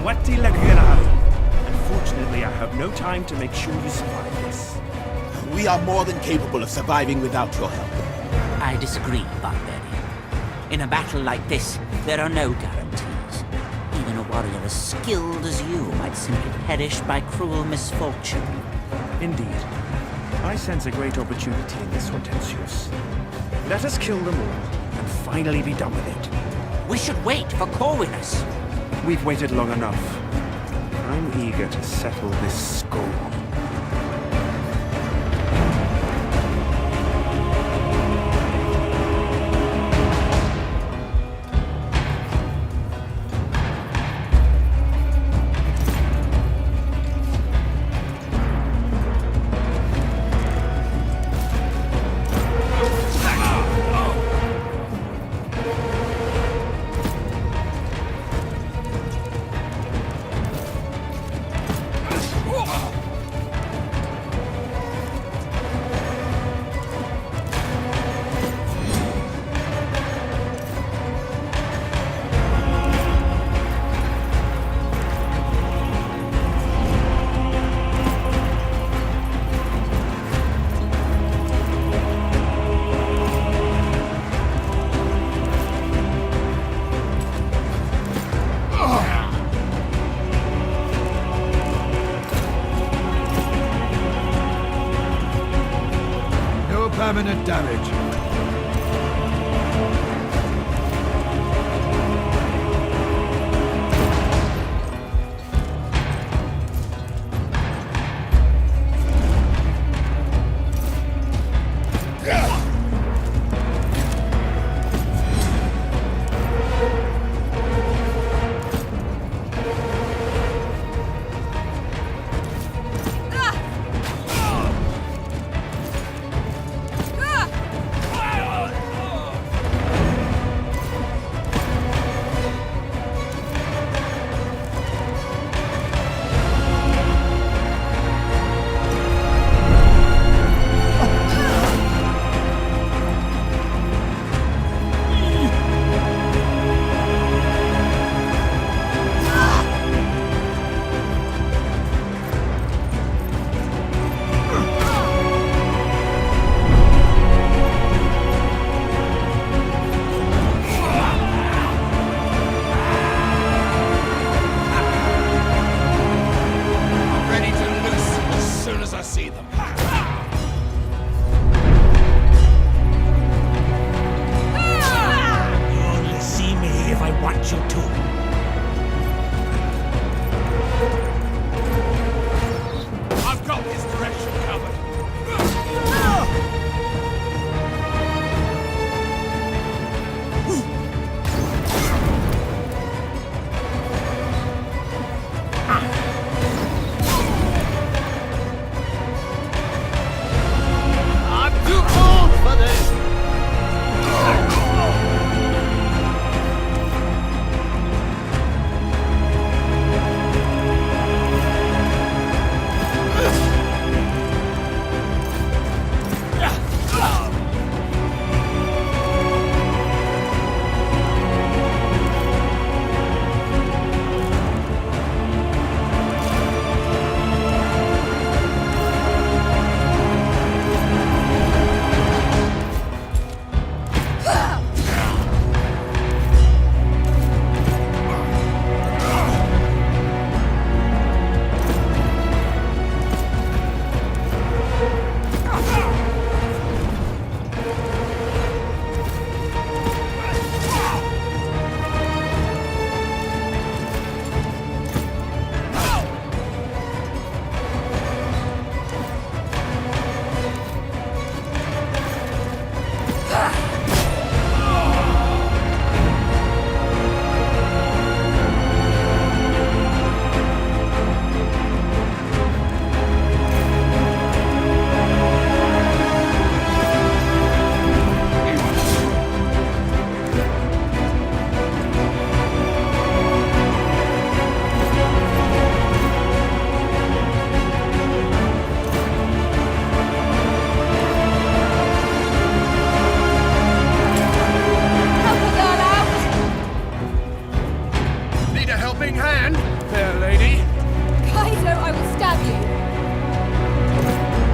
Wati Lagrari. Unfortunately, I have no time to make sure you survive this. We are more than capable of surviving without your help. I disagree, Barbarian. In a battle like this, there are no guarantees. Even a warrior as skilled as you might simply perish by cruel misfortune. Indeed. I sense a great opportunity in this, Hortensius. Let us kill them all, and finally be done with it. We should wait for Corvinus. We've waited long enough. I'm eager to settle this score. Permanent damage. fair lady. Kaizo, I will stab you!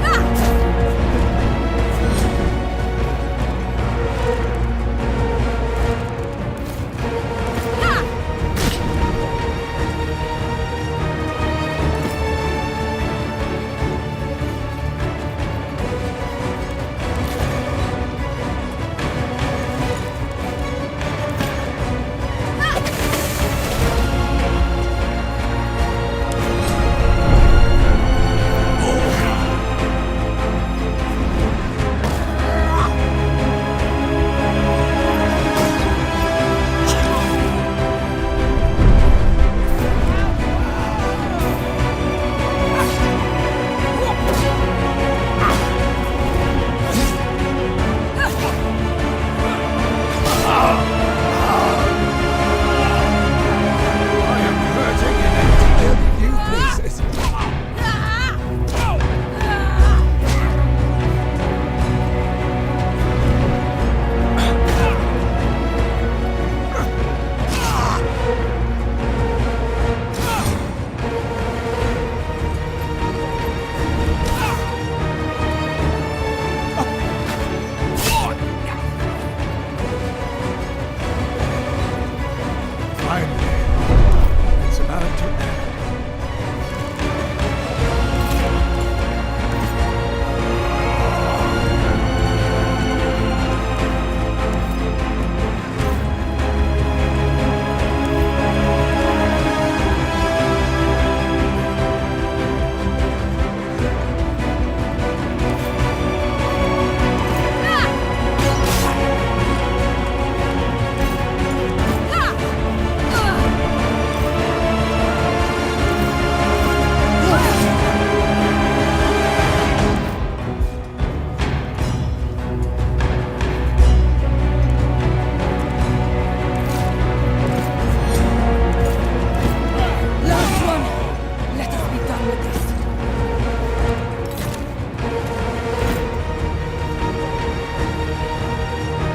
Ah!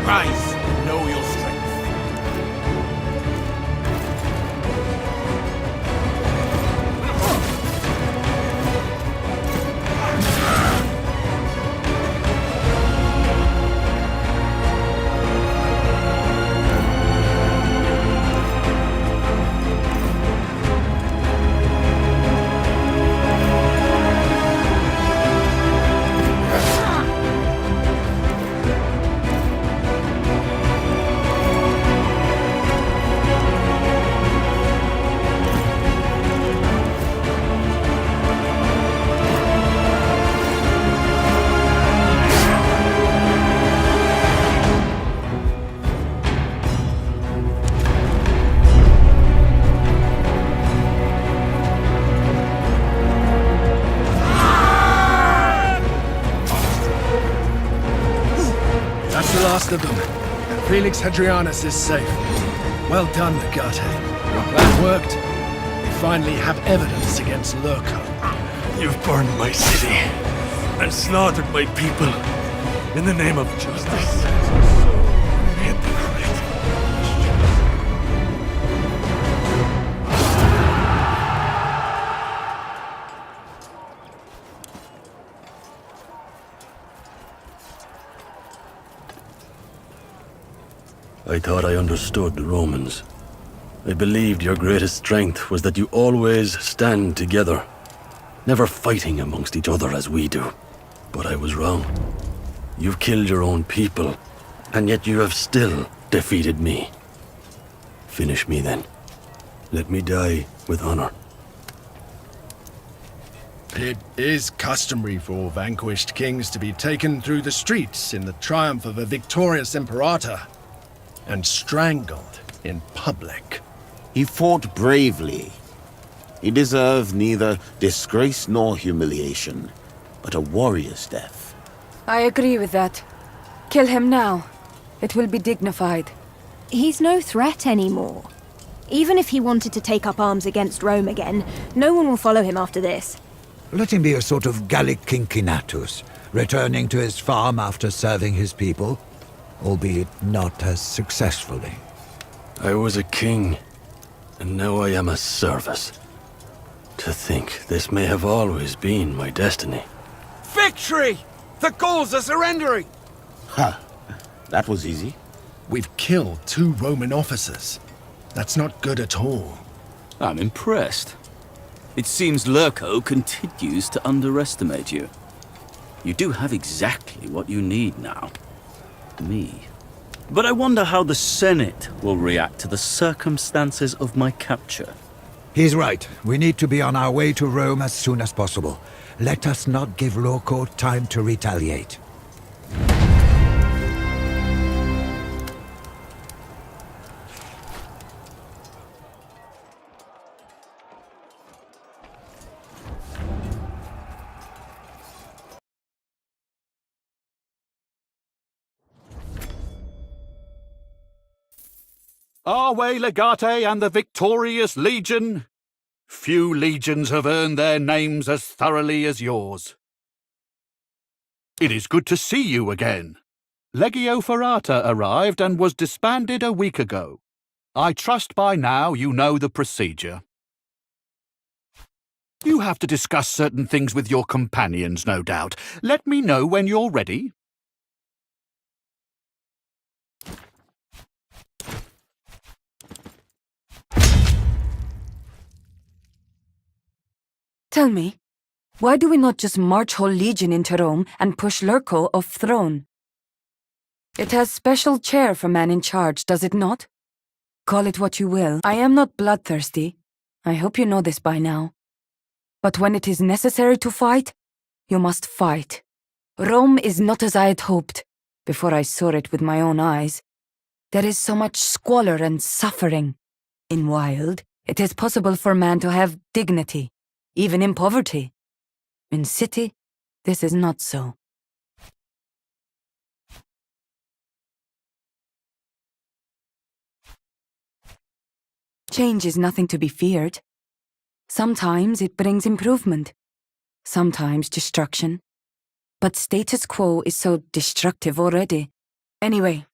Rise and know your strength. That's the last of them. Felix Hadrianus is safe. Well done, Legate. Your plan worked. We finally have evidence against Lurko. You've burned my city and slaughtered my people in the name of justice. Hypocrite. I thought I understood the Romans. I believed your greatest strength was that you always stand together, never fighting amongst each other as we do. But I was wrong. You've killed your own people, and yet you have still defeated me. Finish me then. Let me die with honor. It is customary for vanquished kings to be taken through the streets in the triumph of a victorious imperator, and strangled in public. He fought bravely. He deserved neither disgrace nor humiliation, but a warrior's death. I agree with that. Kill him now. It will be dignified. He's no threat anymore. Even if he wanted to take up arms against Rome again, no one will follow him after this. Let him be a sort of Gallic Cincinnatus, returning to his farm after serving his people, albeit not as successfully. I was a king. And now I am a service. To think this may have always been my destiny. Victory! The Gauls are surrendering! Ha! That was easy. We've killed 2 Roman officers. That's not good at all. I'm impressed. It seems Lurko continues to underestimate you. You do have exactly what you need now. Me. But I wonder how the Senate will react to the circumstances of my capture. He's right. We need to be on our way to Rome as soon as possible. Let us not give Lurko time to retaliate. Arwe Legate and the victorious legion. Few legions have earned their names as thoroughly as yours. It is good to see you again. Legio Ferrata arrived and was disbanded a week ago. I trust by now you know the procedure. You have to discuss certain things with your companions, no doubt. Let me know when you're ready. Tell me, why do we not just march whole legion into Rome and push Lurko off throne? It has special chair for man in charge, does it not? Call it what you will. I am not bloodthirsty. I hope you know this by now. But when it is necessary to fight, you must fight. Rome is not as I had hoped, before I saw it with my own eyes. There is so much squalor and suffering. In Wild, it is possible for man to have dignity, even in poverty. In city, this is not so. Change is nothing to be feared. Sometimes it brings improvement, sometimes destruction. But status quo is so destructive already. Anyway,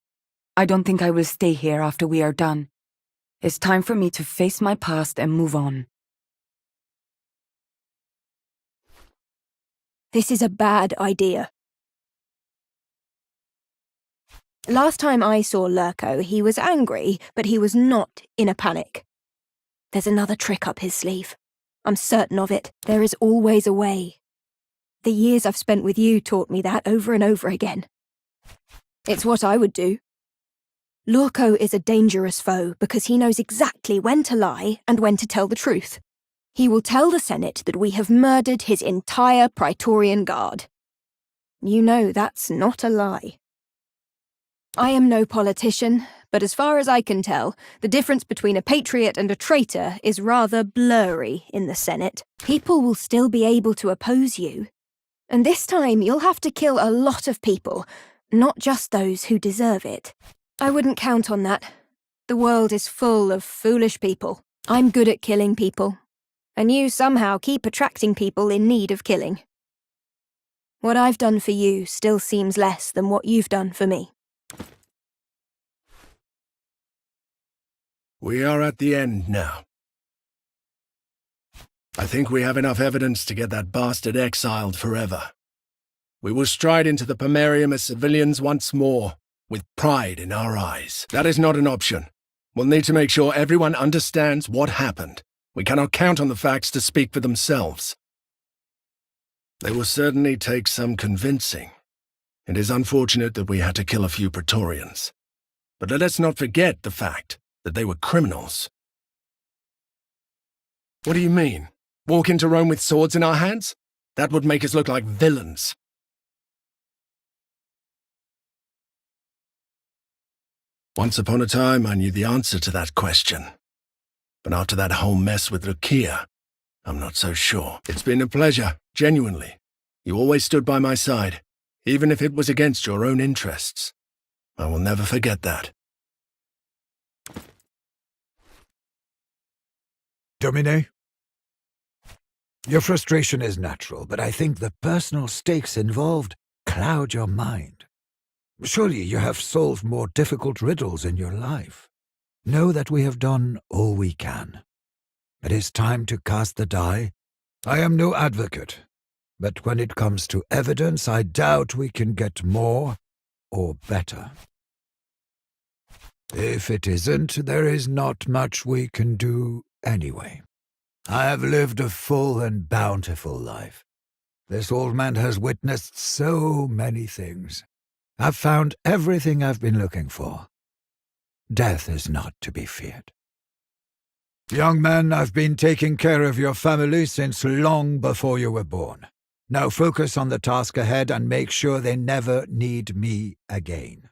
I don't think I will stay here after we are done. It's time for me to face my past and move on. This is a bad idea. Last time I saw Lurko, he was angry, but he was not in a panic. There's another trick up his sleeve. I'm certain of it. There is always a way. The years I've spent with you taught me that over and over again. It's what I would do. Lurko is a dangerous foe because he knows exactly when to lie and when to tell the truth. He will tell the Senate that we have murdered his entire Praetorian Guard. You know that's not a lie. I am no politician, but as far as I can tell, the difference between a patriot and a traitor is rather blurry in the Senate. People will still be able to oppose you. And this time you'll have to kill a lot of people, not just those who deserve it. I wouldn't count on that. The world is full of foolish people. I'm good at killing people. And you somehow keep attracting people in need of killing. What I've done for you still seems less than what you've done for me. We are at the end now. I think we have enough evidence to get that bastard exiled forever. We will stride into the Pomerium as civilians once more, with pride in our eyes. That is not an option. We'll need to make sure everyone understands what happened. We cannot count on the facts to speak for themselves. They will certainly take some convincing. It is unfortunate that we had to kill a few Praetorians. But let us not forget the fact that they were criminals. What do you mean? Walk into Rome with swords in our hands? That would make us look like villains. Once upon a time, I knew the answer to that question. But after that whole mess with Lucia, I'm not so sure. It's been a pleasure, genuinely. You always stood by my side, even if it was against your own interests. I will never forget that. Domine? Your frustration is natural, but I think the personal stakes involved cloud your mind. Surely you have solved more difficult riddles in your life. know that we have done all we can. It is time to cast the die. I am no advocate, but when it comes to evidence, I doubt we can get more or better. If it isn't, there is not much we can do anyway. I have lived a full and bountiful life. This old man has witnessed so many things. I've found everything I've been looking for. Death is not to be feared. Young man, I've been taking care of your family since long before you were born. Now focus on the task ahead and make sure they never need me again.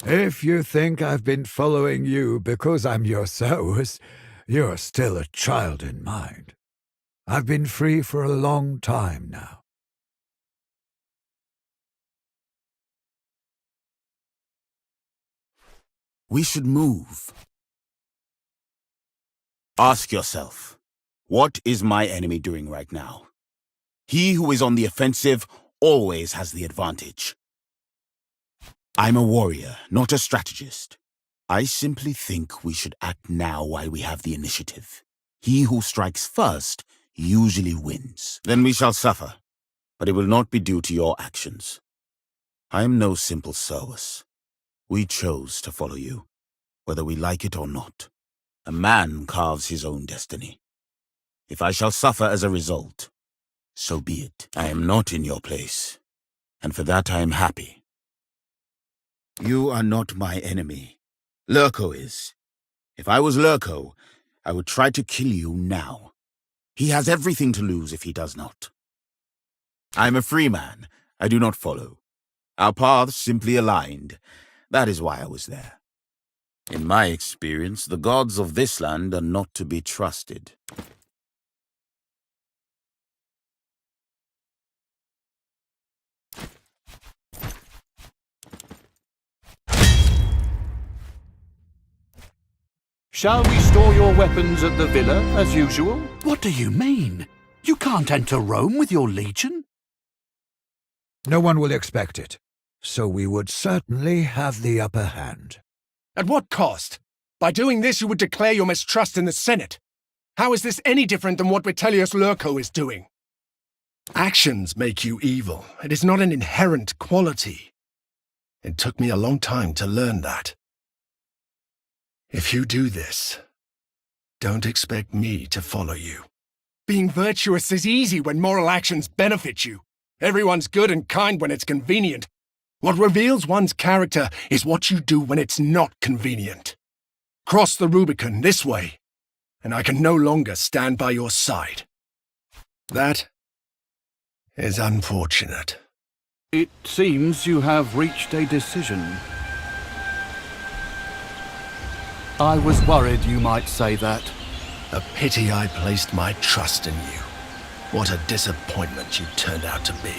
If you think I've been following you because I'm your Sowers, you're still a child in mind. I've been free for a long time now. We should move. Ask yourself, what is my enemy doing right now? He who is on the offensive always has the advantage. I'm a warrior, not a strategist. I simply think we should act now while we have the initiative. He who strikes first usually wins. Then we shall suffer, but it will not be due to your actions. I am no simple Sowers. We chose to follow you, whether we like it or not. A man carves his own destiny. If I shall suffer as a result, so be it. I am not in your place, and for that I am happy. You are not my enemy. Lurko is. If I was Lurko, I would try to kill you now. He has everything to lose if he does not. I am a free man. I do not follow. Our paths simply aligned. That is why I was there. In my experience, the gods of this land are not to be trusted. Shall we store your weapons at the villa, as usual? What do you mean? You can't enter Rome with your legion? No one will expect it, so we would certainly have the upper hand. At what cost? By doing this, you would declare your mistrust in the Senate. How is this any different than what Vitellius Lurko is doing? Actions make you evil. It is not an inherent quality. It took me a long time to learn that. If you do this, don't expect me to follow you. Being virtuous is easy when moral actions benefit you. Everyone's good and kind when it's convenient. What reveals one's character is what you do when it's not convenient. Cross the Rubicon this way, and I can no longer stand by your side. That is unfortunate. It seems you have reached a decision. I was worried you might say that. A pity I placed my trust in you. What a disappointment you turned out to be.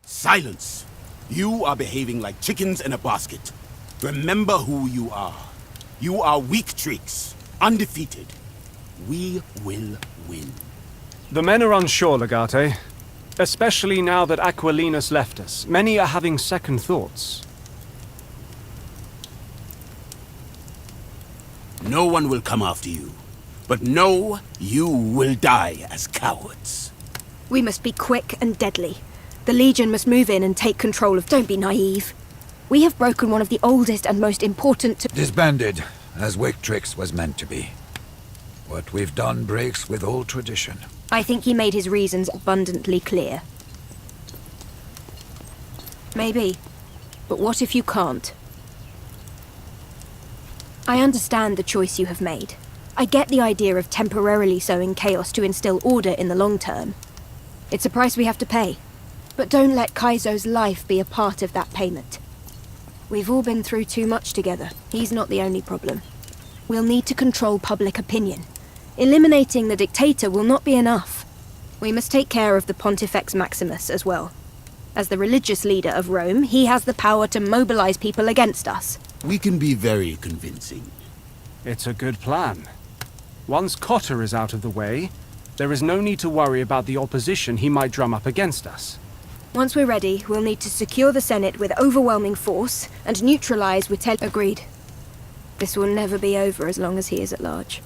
Silence! You are behaving like chickens in a basket. Remember who you are. You are weak tricks, undefeated. We will win. The men are unsure, Legate. Especially now that Aquilinus left us. Many are having second thoughts. No one will come after you. But know you will die as cowards. We must be quick and deadly. The Legion must move in and take control of... Don't be naive. We have broken one of the oldest and most important... Disbanded, as Wictrix was meant to be. What we've done breaks with all tradition. I think he made his reasons abundantly clear. Maybe. But what if you can't? I understand the choice you have made. I get the idea of temporarily sowing chaos to instill order in the long term. It's a price we have to pay. But don't let Kaizo's life be a part of that payment. We've all been through too much together. He's not the only problem. We'll need to control public opinion. Eliminating the dictator will not be enough. We must take care of the Pontifex Maximus as well. As the religious leader of Rome, he has the power to mobilize people against us. We can be very convincing. It's a good plan. Once Cotter is out of the way, there is no need to worry about the opposition he might drum up against us. Once we're ready, we'll need to secure the Senate with overwhelming force and neutralize Wittel. Agreed. This will never be over as long as he is at large.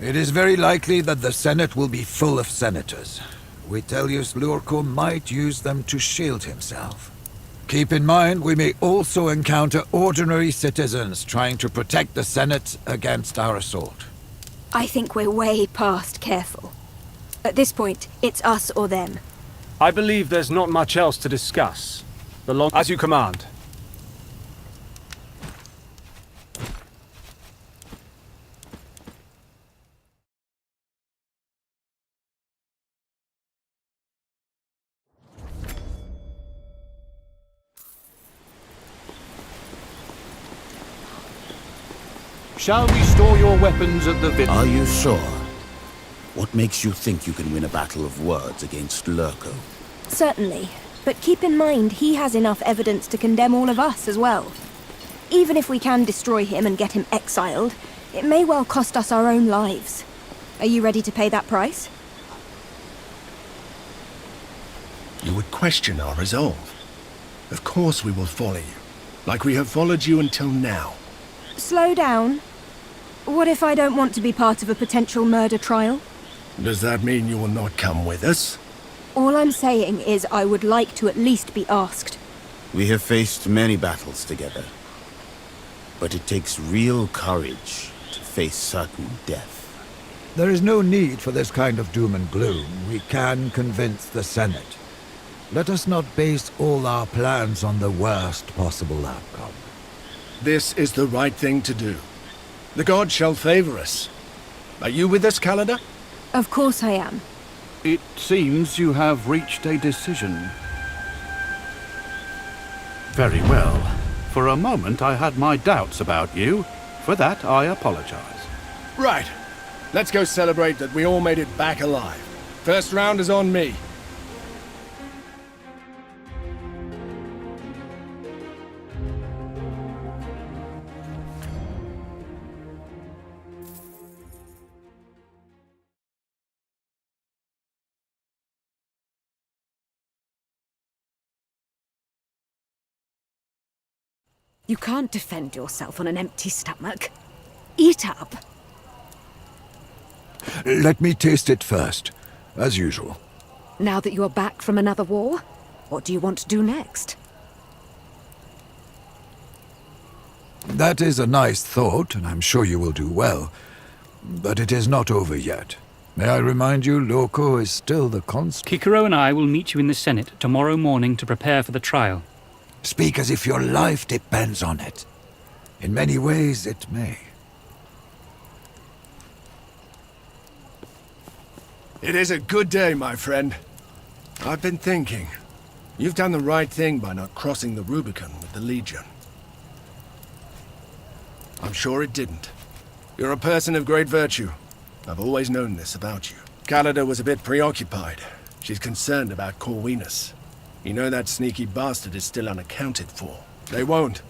It is very likely that the Senate will be full of senators. Vitellius Lurco might use them to shield himself. Keep in mind, we may also encounter ordinary citizens trying to protect the Senate against our assault. I think we're way past careful. At this point, it's us or them. I believe there's not much else to discuss. As you command. Shall we store your weapons at the Are you sure? What makes you think you can win a battle of words against Lurco? Certainly. But keep in mind, he has enough evidence to condemn all of us as well. Even if we can destroy him and get him exiled, it may well cost us our own lives. Are you ready to pay that price? You would question our resolve. Of course we will follow you, like we have followed you until now. Slow down. What if I don't want to be part of a potential murder trial? Does that mean you will not come with us? All I'm saying is I would like to at least be asked. We have faced many battles together. But it takes real courage to face certain death. There is no need for this kind of doom and gloom. We can convince the Senate. Let us not base all our plans on the worst possible outcome. This is the right thing to do. The gods shall favor us. Are you with us, Calida? Of course I am. It seems you have reached a decision. Very well. For a moment I had my doubts about you. For that I apologize. Right. Let's go celebrate that we all made it back alive. First round is on me. You can't defend yourself on an empty stomach. Eat up. Let me taste it first, as usual. Now that you're back from another war, what do you want to do next? That is a nice thought, and I'm sure you will do well. But it is not over yet. May I remind you, Lurco is still the consul. Cicero and I will meet you in the Senate tomorrow morning to prepare for the trial. Speak as if your life depends on it. In many ways, it may. It is a good day, my friend. I've been thinking. You've done the right thing by not crossing the Rubicon with the Legion. I'm sure it didn't. You're a person of great virtue. I've always known this about you. Calida was a bit preoccupied. She's concerned about Corvinus. You know that sneaky bastard is still unaccounted for. They won't.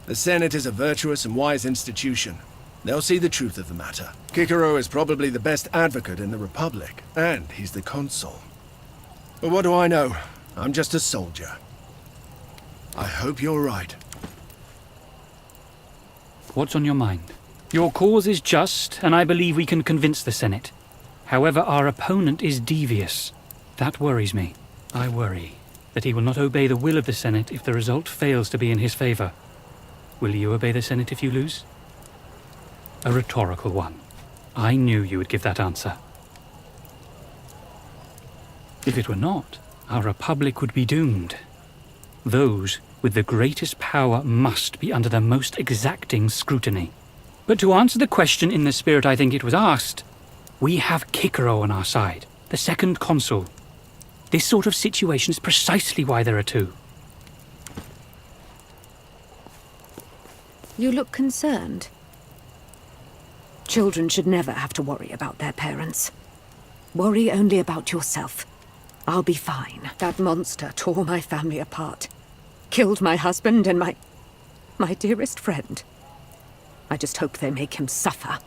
The Senate is a virtuous and wise institution. They'll see the truth of the matter. Cicero is probably the best advocate in the Republic, and he's the consul. But what do I know? I'm just a soldier. I hope you're right. What's on your mind? Your cause is just, and I believe we can convince the Senate. However, our opponent is devious. That worries me. I worry that he will not obey the will of the Senate if the result fails to be in his favor. Will you obey the Senate if you lose? A rhetorical one. I knew you would give that answer. If it were not, our republic would be doomed. Those with the greatest power must be under the most exacting scrutiny. But to answer the question in the spirit I think it was asked, we have Cicero on our side, the second consul. This sort of situation is precisely why there are two. You look concerned. Children should never have to worry about their parents. Worry only about yourself. I'll be fine. That monster tore my family apart. Killed my husband and my dearest friend. I just hope they make him suffer.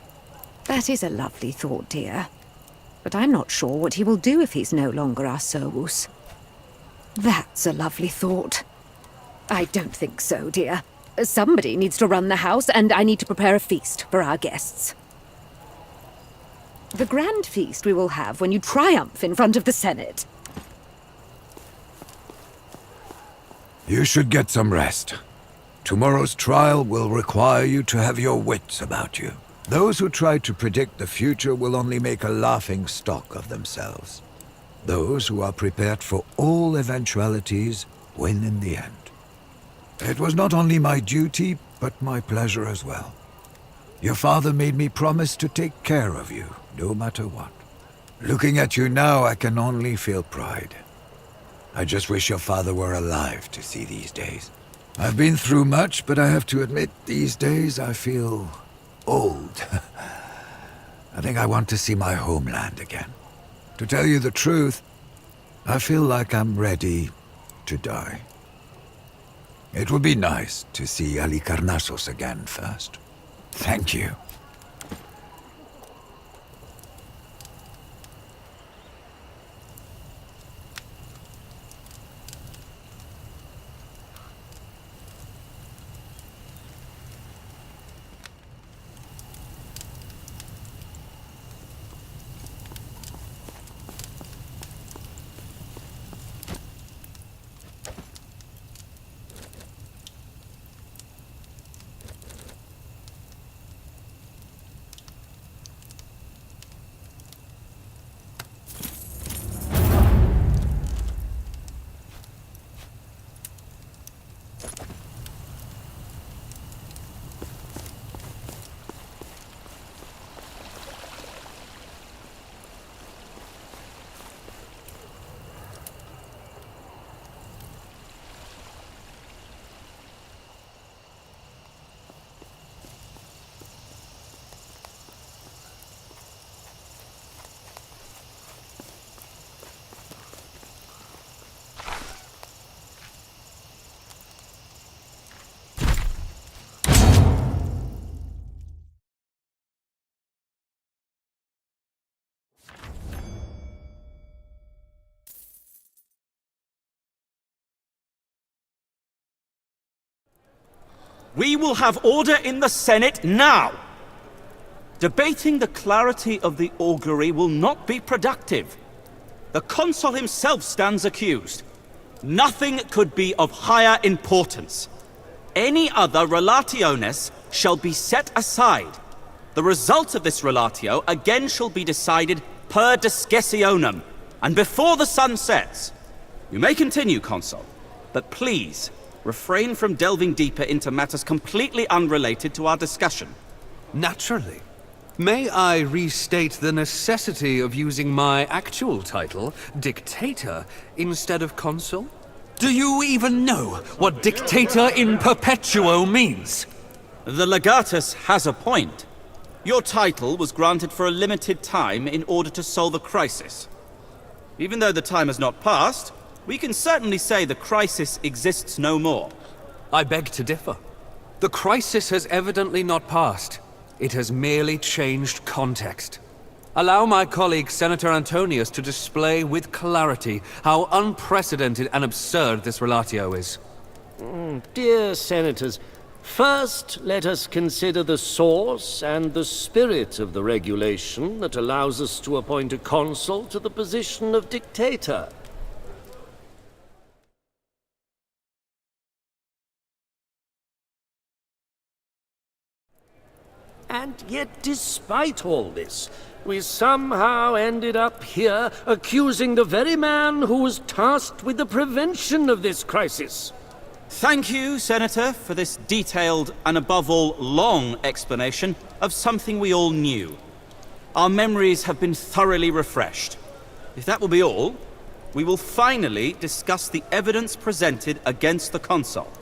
That is a lovely thought, dear. But I'm not sure what he will do if he's no longer our Servus. That's a lovely thought. I don't think so, dear. Somebody needs to run the house, and I need to prepare a feast for our guests. The grand feast we will have when you triumph in front of the Senate. You should get some rest. Tomorrow's trial will require you to have your wits about you. Those who try to predict the future will only make a laughing stock of themselves. Those who are prepared for all eventualities win in the end. It was not only my duty, but my pleasure as well. Your father made me promise to take care of you, no matter what. Looking at you now, I can only feel pride. I just wish your father were alive to see these days. I've been through much, but I have to admit, these days I feel old. I think I want to see my homeland again. To tell you the truth, I feel like I'm ready to die. It would be nice to see Halicarnassos again first. Thank you. We will have order in the Senate now! Debating the clarity of the augury will not be productive. The consul himself stands accused. Nothing could be of higher importance. Any other relationes shall be set aside. The result of this relatio again shall be decided per discretionem, and before the sun sets. You may continue, consul, but please, refrain from delving deeper into matters completely unrelated to our discussion. Naturally. May I restate the necessity of using my actual title, Dictator, instead of Consul? Do you even know what Dictator in Perpetuo means? The legatus has a point. Your title was granted for a limited time in order to solve a crisis. Even though the time has not passed, we can certainly say the crisis exists no more. I beg to differ. The crisis has evidently not passed. It has merely changed context. Allow my colleague Senator Antonius to display with clarity how unprecedented and absurd this relatio is. Dear Senators, first let us consider the source and the spirit of the regulation that allows us to appoint a consul to the position of dictator. And yet, despite all this, we somehow ended up here accusing the very man who was tasked with the prevention of this crisis. Thank you, Senator, for this detailed and above all long explanation of something we all knew. Our memories have been thoroughly refreshed. If that will be all, we will finally discuss the evidence presented against the consul.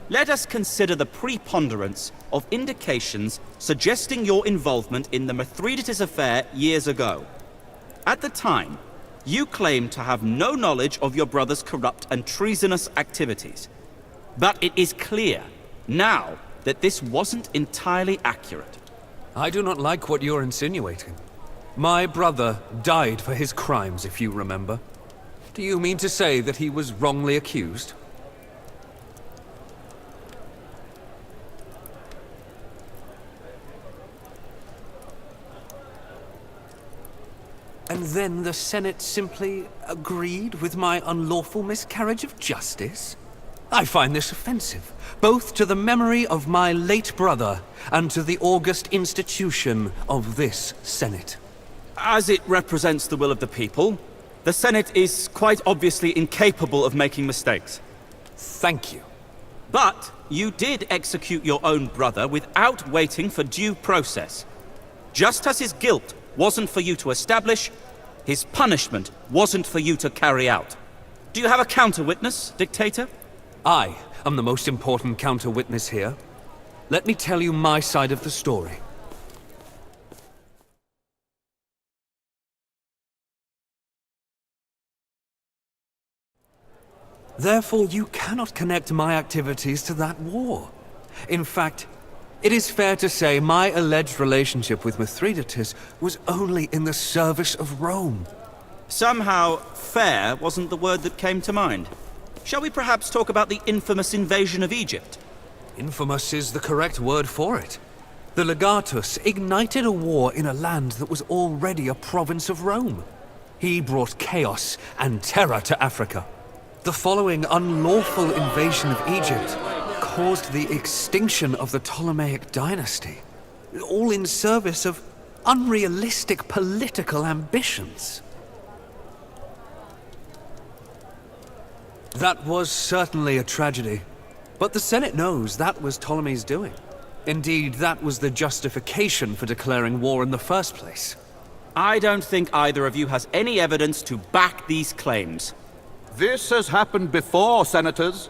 Let us consider the preponderance of indications suggesting your involvement in the Mithridates affair years ago. At the time, You claim to have no knowledge of your brother's corrupt and treasonous activities. But it is clear now that this wasn't entirely accurate. I do not like what you're insinuating. My brother died for his crimes, if you remember. Do you mean to say that he was wrongly accused? And then the Senate simply agreed with my unlawful miscarriage of justice? I find this offensive, both to the memory of my late brother and to the august institution of this Senate. As it represents the will of the people, the Senate is quite obviously incapable of making mistakes. Thank you. But you did execute your own brother without waiting for due process. Just as his guilt wasn't for you to establish, his punishment wasn't for you to carry out. Do you have a counter-witness, Dictator? I am the most important counter-witness here. Let me tell you my side of the story. Therefore, you cannot connect my activities to that war. In fact, it is fair to say my alleged relationship with Mithridates was only in the service of Rome. Somehow, fair wasn't the word that came to mind. Shall we perhaps talk about the infamous invasion of Egypt? Infamous is the correct word for it. The Legatus ignited a war in a land that was already a province of Rome. He brought chaos and terror to Africa. The following unlawful invasion of Egypt caused the extinction of the Ptolemaic dynasty, all in service of unrealistic political ambitions. That was certainly a tragedy, but the Senate knows that was Ptolemy's doing. Indeed, that was the justification for declaring war in the first place. I don't think either of you has any evidence to back these claims. This has happened before, Senators.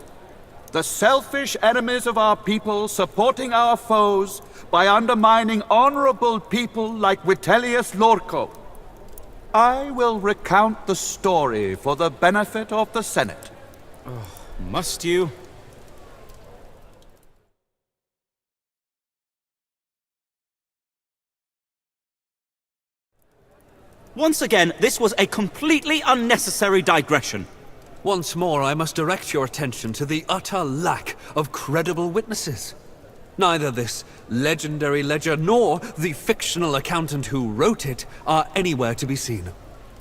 The selfish enemies of our people supporting our foes by undermining honorable people like Vitellius Lorco. I will recount the story for the benefit of the Senate. Must you? Once again, this was a completely unnecessary digression. Once more, I must direct your attention to the utter lack of credible witnesses. Neither this legendary ledger nor the fictional accountant who wrote it are anywhere to be seen.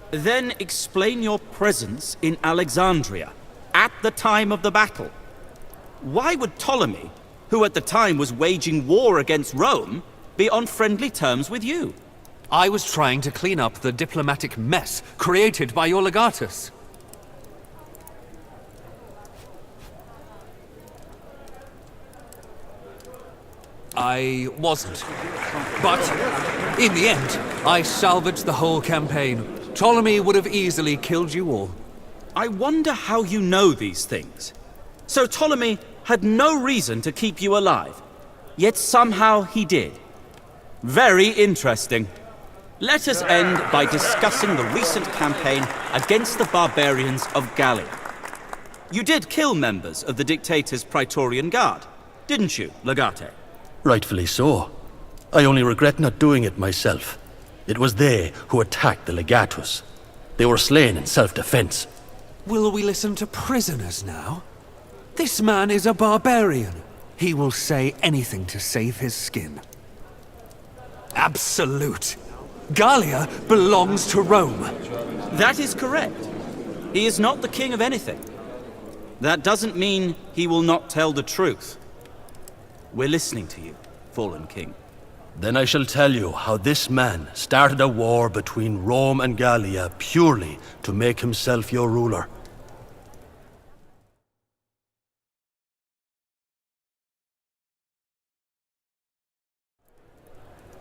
Then explain your presence in Alexandria at the time of the battle. Why would Ptolemy, who at the time was waging war against Rome, be on friendly terms with you? I was trying to clean up the diplomatic mess created by your legatus. I wasn't. But, in the end, I salvaged the whole campaign. Ptolemy would have easily killed you all. I wonder how you know these things. So Ptolemy had no reason to keep you alive, yet somehow he did. Very interesting. Let us end by discussing the recent campaign against the barbarians of Gallia. You did kill members of the dictator's Praetorian Guard, didn't you, Legate? Rightfully so. I only regret not doing it myself. It was they who attacked the Legatus. They were slain in self-defense. Will we listen to prisoners now? This man is a barbarian. He will say anything to save his skin. Absolute. Gallia belongs to Rome. That is correct. He is not the king of anything. That doesn't mean he will not tell the truth. We're listening to you, fallen king. Then I shall tell you how this man started a war between Rome and Gallia purely to make himself your ruler.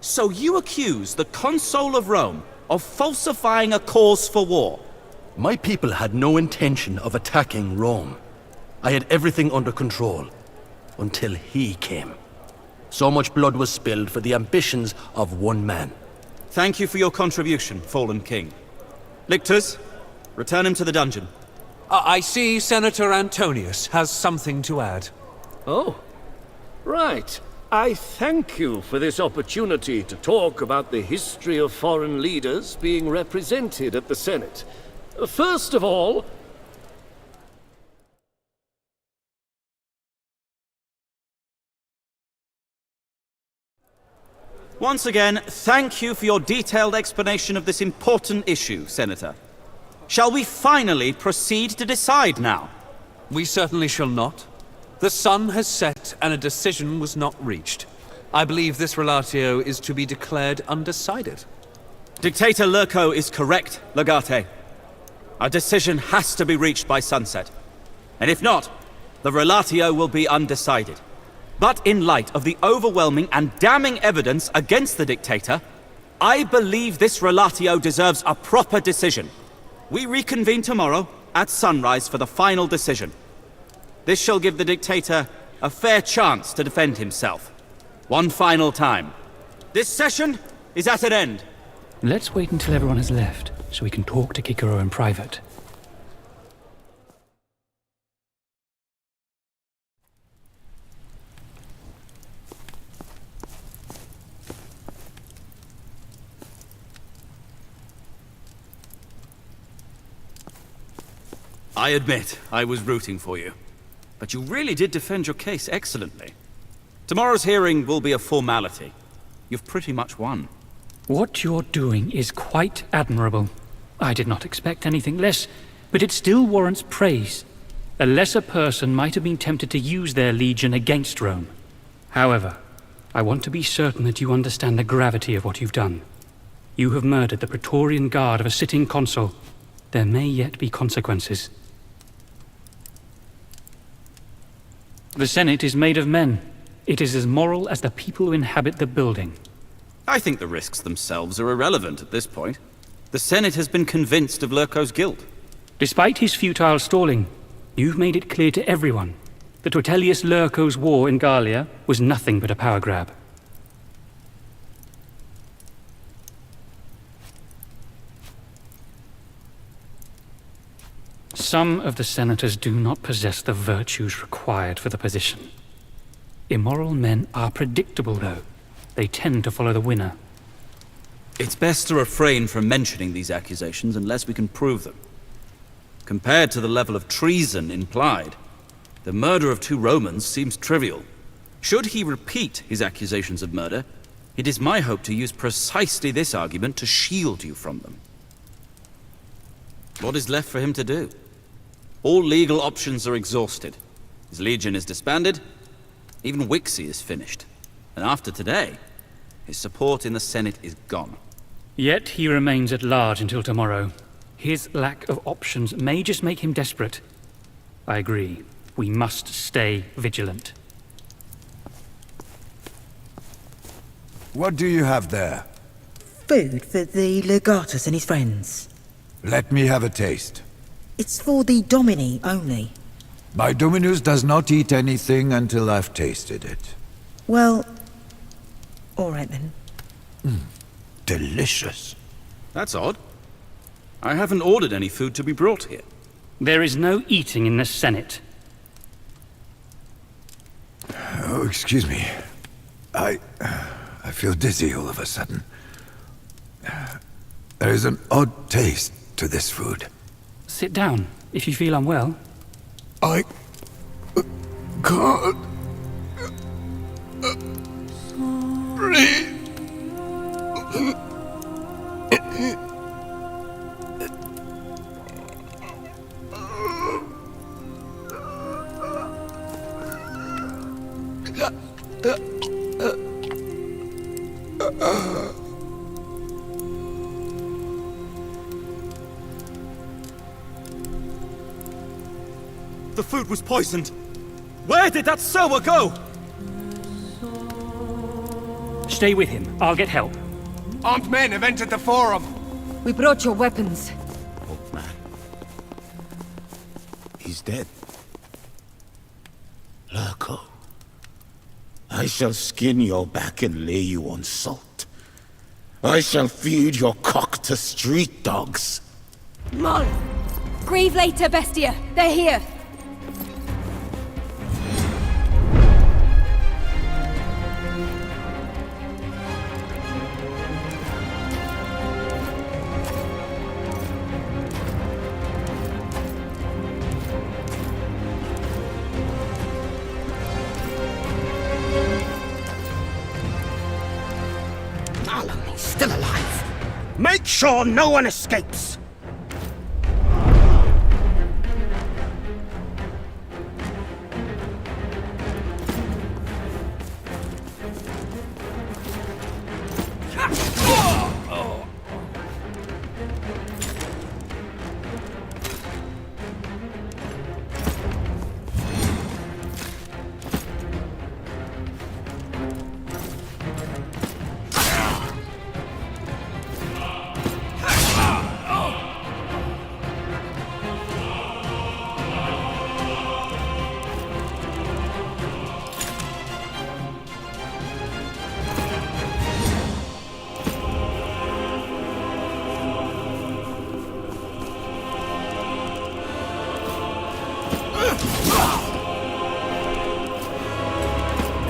So you accuse the consul of Rome of falsifying a cause for war? My people had no intention of attacking Rome. I had everything under control. Until he came. So much blood was spilled for the ambitions of one man. Thank you for your contribution, fallen king. Lictors, return him to the dungeon. I see Senator Antonius has something to add. Oh, right. I thank you for this opportunity to talk about the history of foreign leaders being represented at the Senate. First of all, Once again, thank you for your detailed explanation of this important issue, Senator. Shall we finally proceed to decide now? We certainly shall not. The sun has set and a decision was not reached. I believe this relatio is to be declared undecided. Dictator Lurko is correct, Legate. A decision has to be reached by sunset. And if not, the relatio will be undecided. But in light of the overwhelming and damning evidence against the dictator, I believe this relatio deserves a proper decision. We reconvene tomorrow at sunrise for the final decision. This shall give the dictator a fair chance to defend himself. One final time. This session is at an end. Let's wait until everyone has left, so we can talk to Kikoro in private. I admit, I was rooting for you. But you really did defend your case excellently. Tomorrow's hearing will be a formality. You've pretty much won. What you're doing is quite admirable. I did not expect anything less, but it still warrants praise. A lesser person might have been tempted to use their legion against Rome. However, I want to be certain that you understand the gravity of what you've done. You have murdered the Praetorian Guard of a sitting consul. There may yet be consequences. The Senate is made of men. It is as moral as the people who inhabit the building. I think the risks themselves are irrelevant at this point. The Senate has been convinced of Lurko's guilt. Despite his futile stalling, you've made it clear to everyone that Ortelius Lurko's war in Gallia was nothing but a power grab. Some of the senators do not possess the virtues required for the position. Immoral men are predictable, though. They tend to follow the winner. It's best to refrain from mentioning these accusations unless we can prove them. Compared to the level of treason implied, the murder of 2 Romans seems trivial. Should he repeat his accusations of murder, it is my hope to use precisely this argument to shield you from them. What is left for him to do? All legal options are exhausted. His legion is disbanded. Even Wixie is finished. And after today, his support in the Senate is gone. Yet he remains at large until tomorrow. His lack of options may just make him desperate. I agree. We must stay vigilant. What do you have there? Food for the Legatus and his friends. Let me have a taste. It's for the Domini only. My Dominus does not eat anything until I've tasted it. Well, all right then. Delicious. That's odd. I haven't ordered any food to be brought here. There is no eating in the Senate. Oh, excuse me. I feel dizzy all of a sudden. There is an odd taste to this food. Sit down, if you feel unwell. I can't breathe. The food was poisoned. Where did that sower go? Stay with him. I'll get help. Armed men have entered the forum. We brought your weapons. Old man. He's dead. Lurko. I shall skin your back and lay you on salt. I shall feed your cock to street dogs. My Grieve later, Bestia. They're here. Alame's still alive. Make sure no one escapes.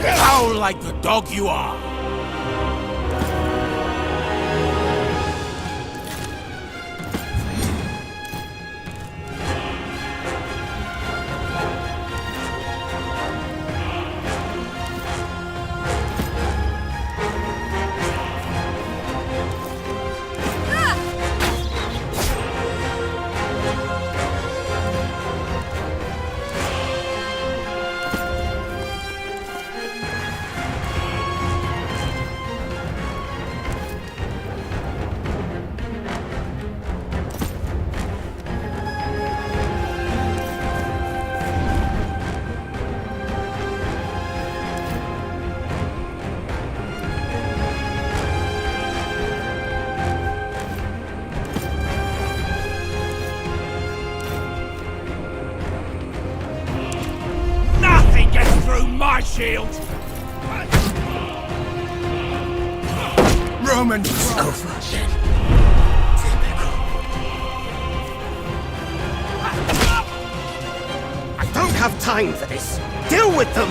Howl like the dog you are! My shield! Roman! Over then. I don't have time for this. Deal with them!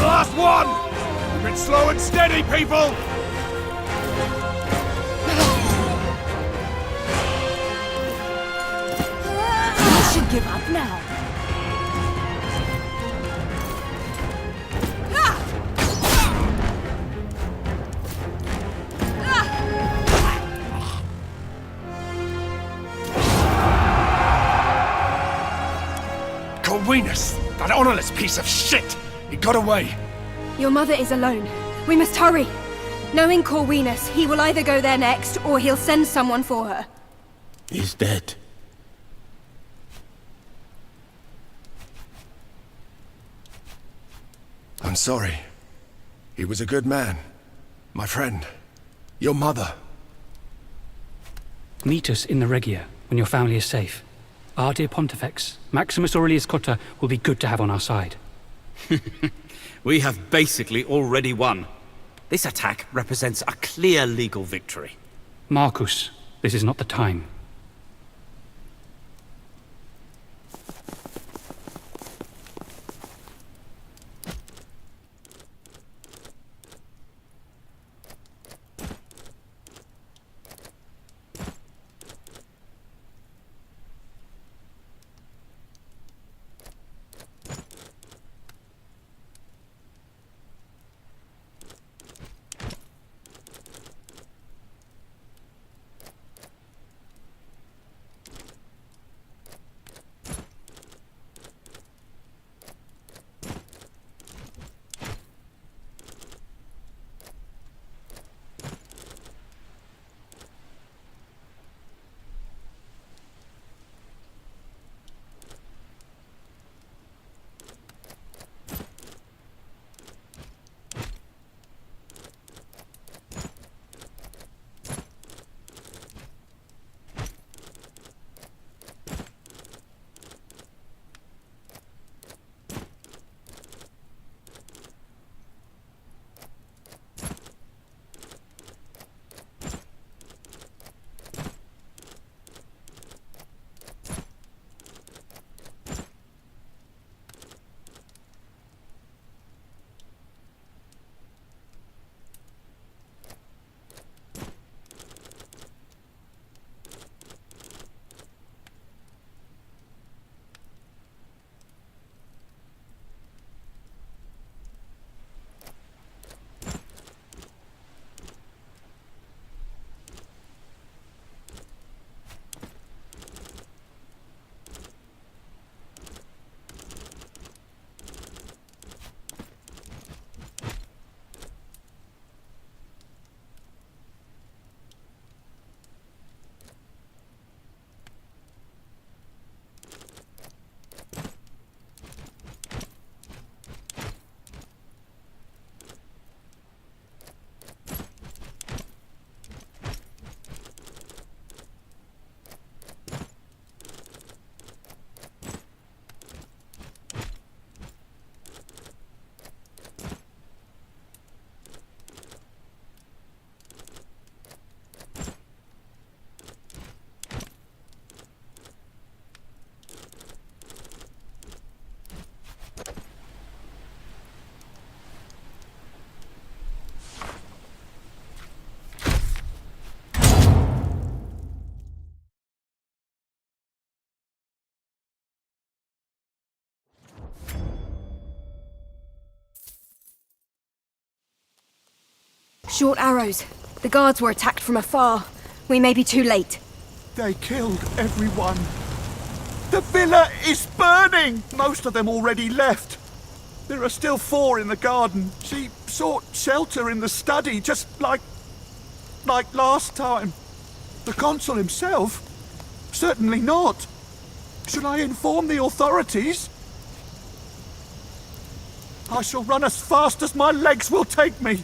Last one! A bit slow and steady, people! You should give up now. Corvinus! That honorless piece of shit! He got away! Your mother is alone. We must hurry. Knowing Corvinus, he will either go there next, or he'll send someone for her. He's dead. I'm sorry. He was a good man. My friend. Your mother. Meet us in the Regia when your family is safe. Our dear Pontifex, Maximus Aurelius Cotta, will be good to have on our side. We have basically already won. This attack represents a clear legal victory. Marcus, this is not the time. Short arrows. The guards were attacked from afar. We may be too late. They killed everyone. The villa is burning! Most of them already left. There are still 4 in the garden. She sought shelter in the study, just like last time. The consul himself? Certainly not. Should I inform the authorities? I shall run as fast as my legs will take me.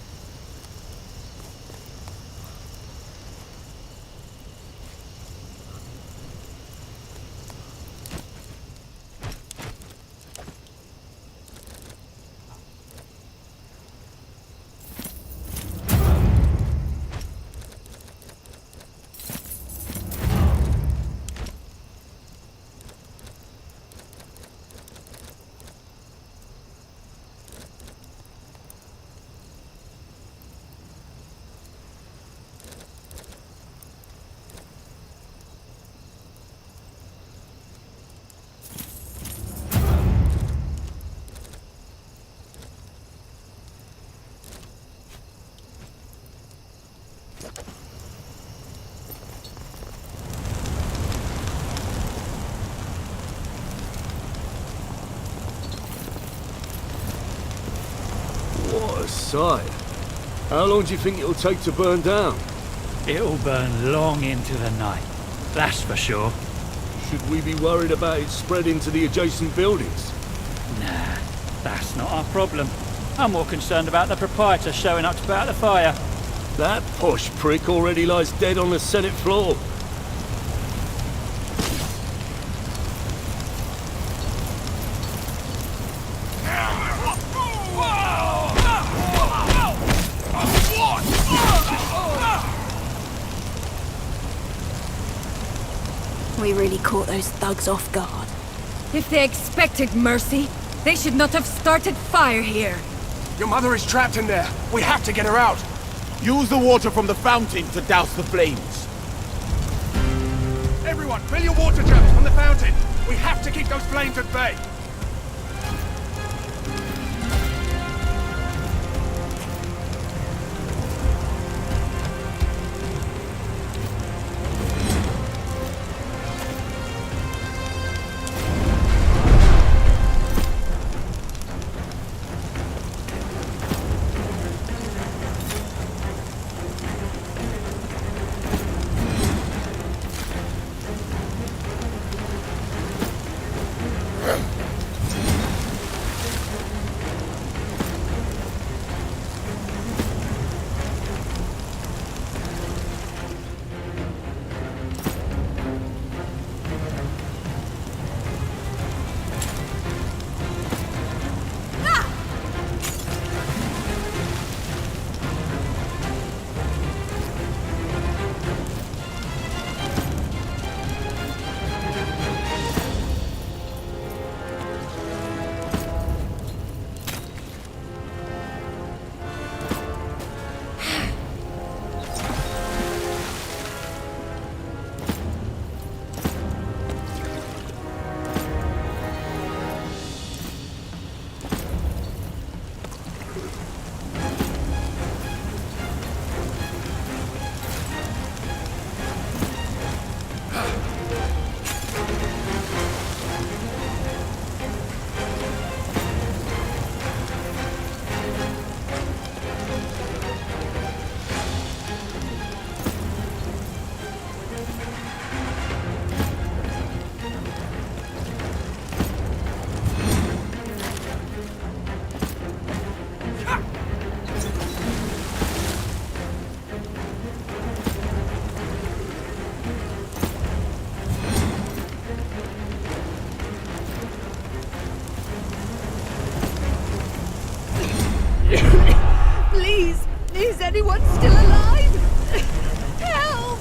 What a sight. How long do you think it'll take to burn down? It'll burn long into the night, that's for sure. Should we be worried about it spreading to the adjacent buildings? Nah, that's not our problem. I'm more concerned about the proprietor showing up to put out the fire. That posh prick already lies dead on the Senate floor. We really caught those thugs off guard. If they expected mercy, they should not have started fire here. Your mother is trapped in there. We have to get her out. Use the water from the fountain to douse the flames. Everyone, fill your water jugs from the fountain. We have to keep those flames at bay. Please, is anyone still alive? Help!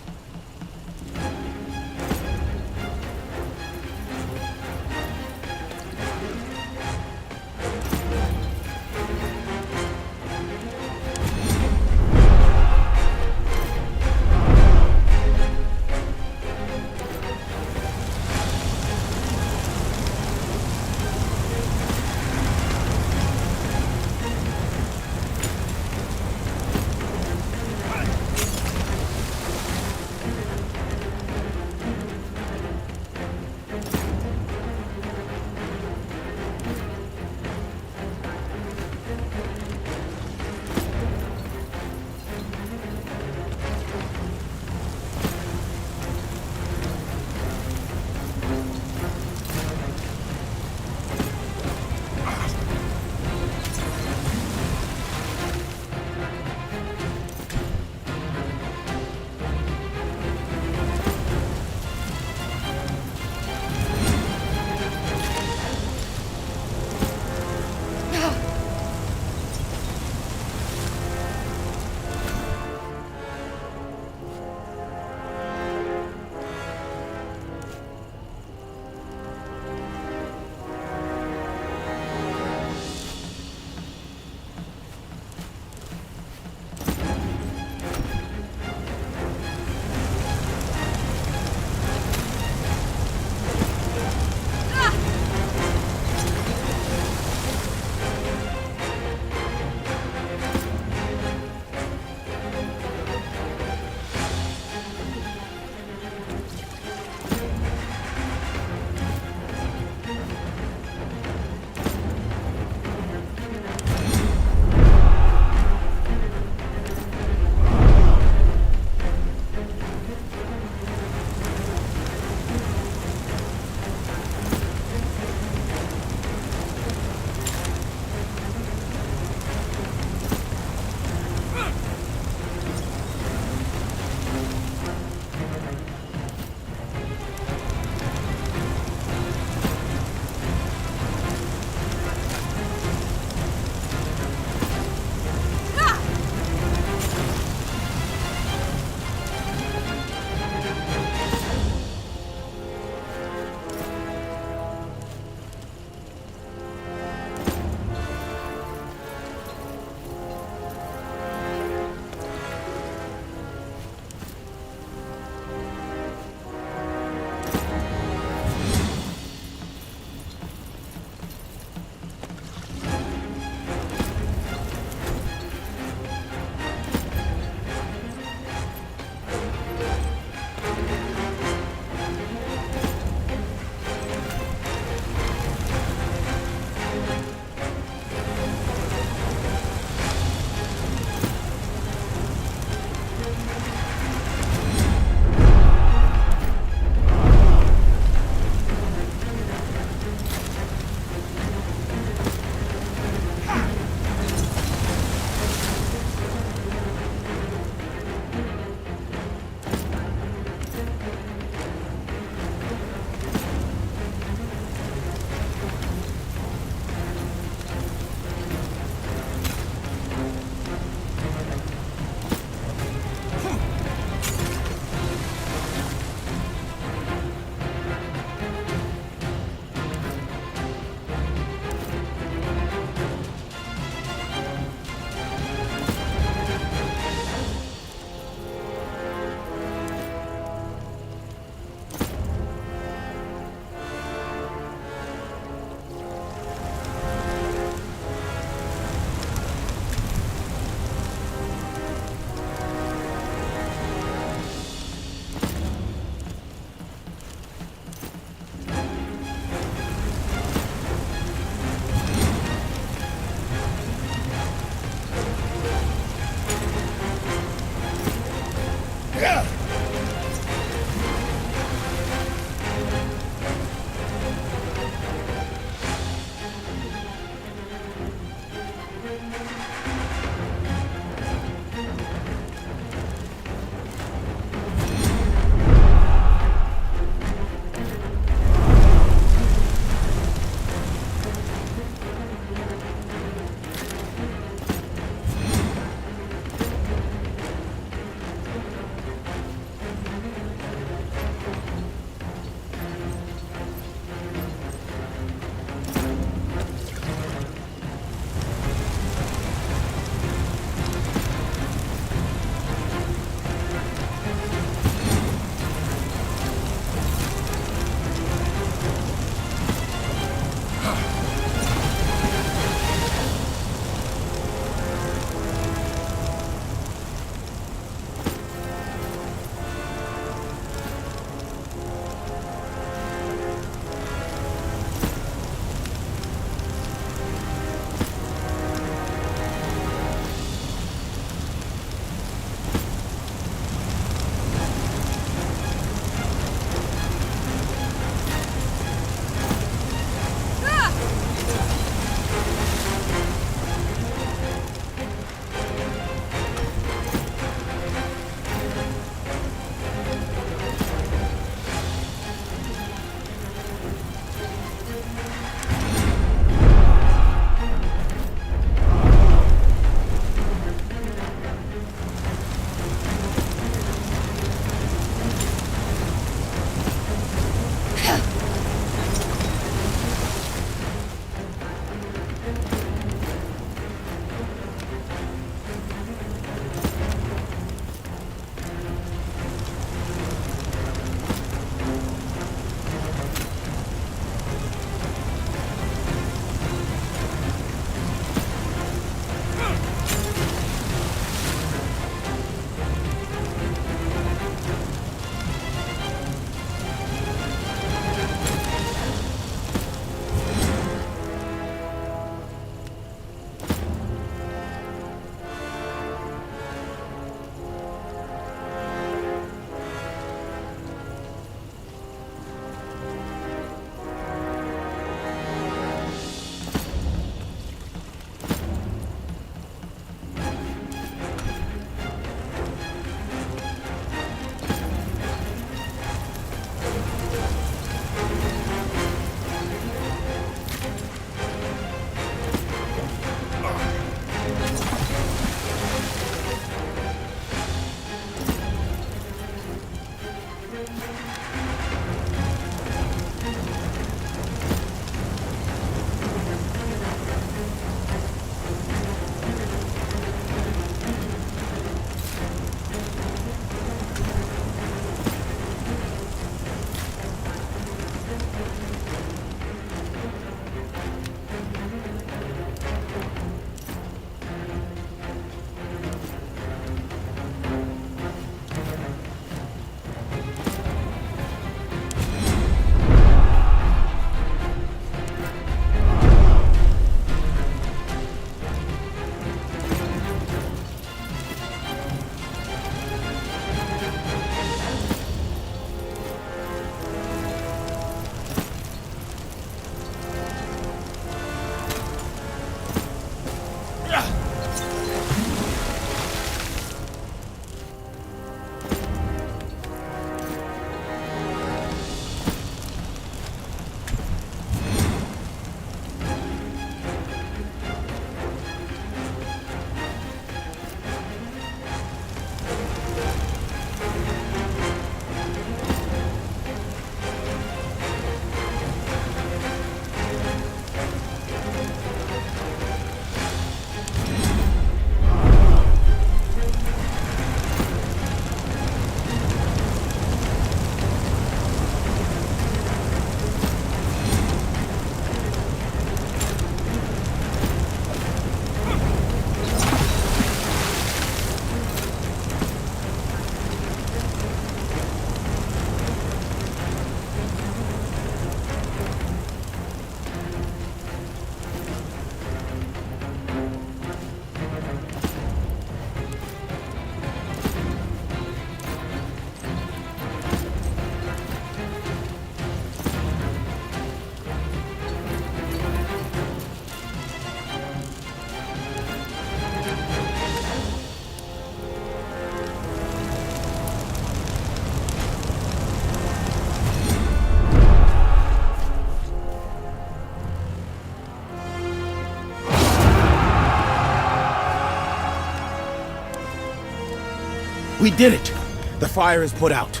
We did it! The fire is put out.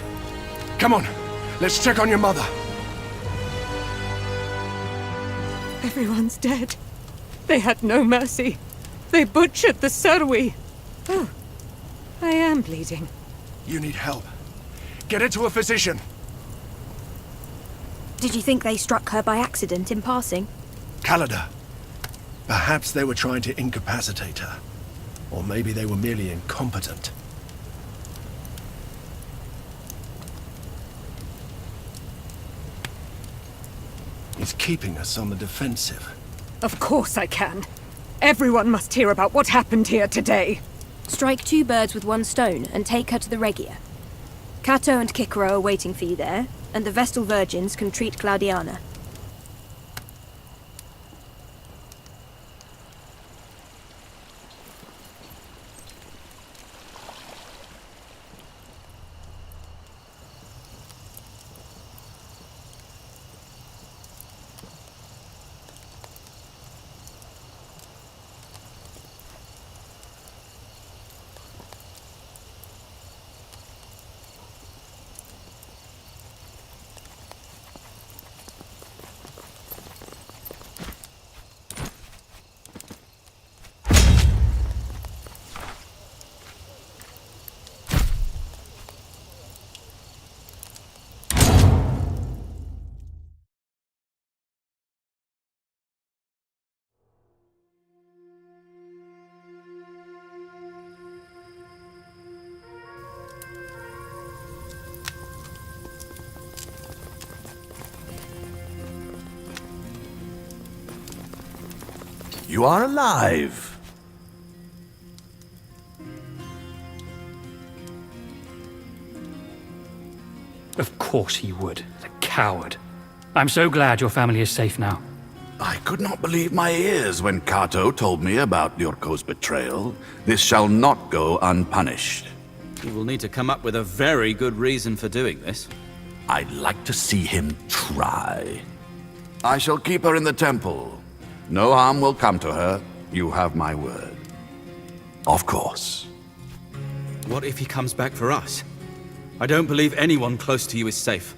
Come on, let's check on your mother. Everyone's dead. They had no mercy. They butchered the Serwi. Oh, I am bleeding. You need help. Get her to a physician. Did you think they struck her by accident in passing? Kalada. Perhaps they were trying to incapacitate her. Or maybe they were merely incompetent. He's keeping us on the defensive. Of course I can. Everyone must hear about what happened here today. Strike 2 birds with 1 stone and take her to the Regia. Cato and Cicero are waiting for you there, and the Vestal Virgins can treat Claudiana. You are alive. Of course he would. The coward. I'm so glad your family is safe now. I could not believe my ears when Cato told me about Lyurko's betrayal. This shall not go unpunished. You will need to come up with a very good reason for doing this. I'd like to see him try. I shall keep her in the temple. No harm will come to her. You have my word. Of course. What if he comes back for us? I don't believe anyone close to you is safe.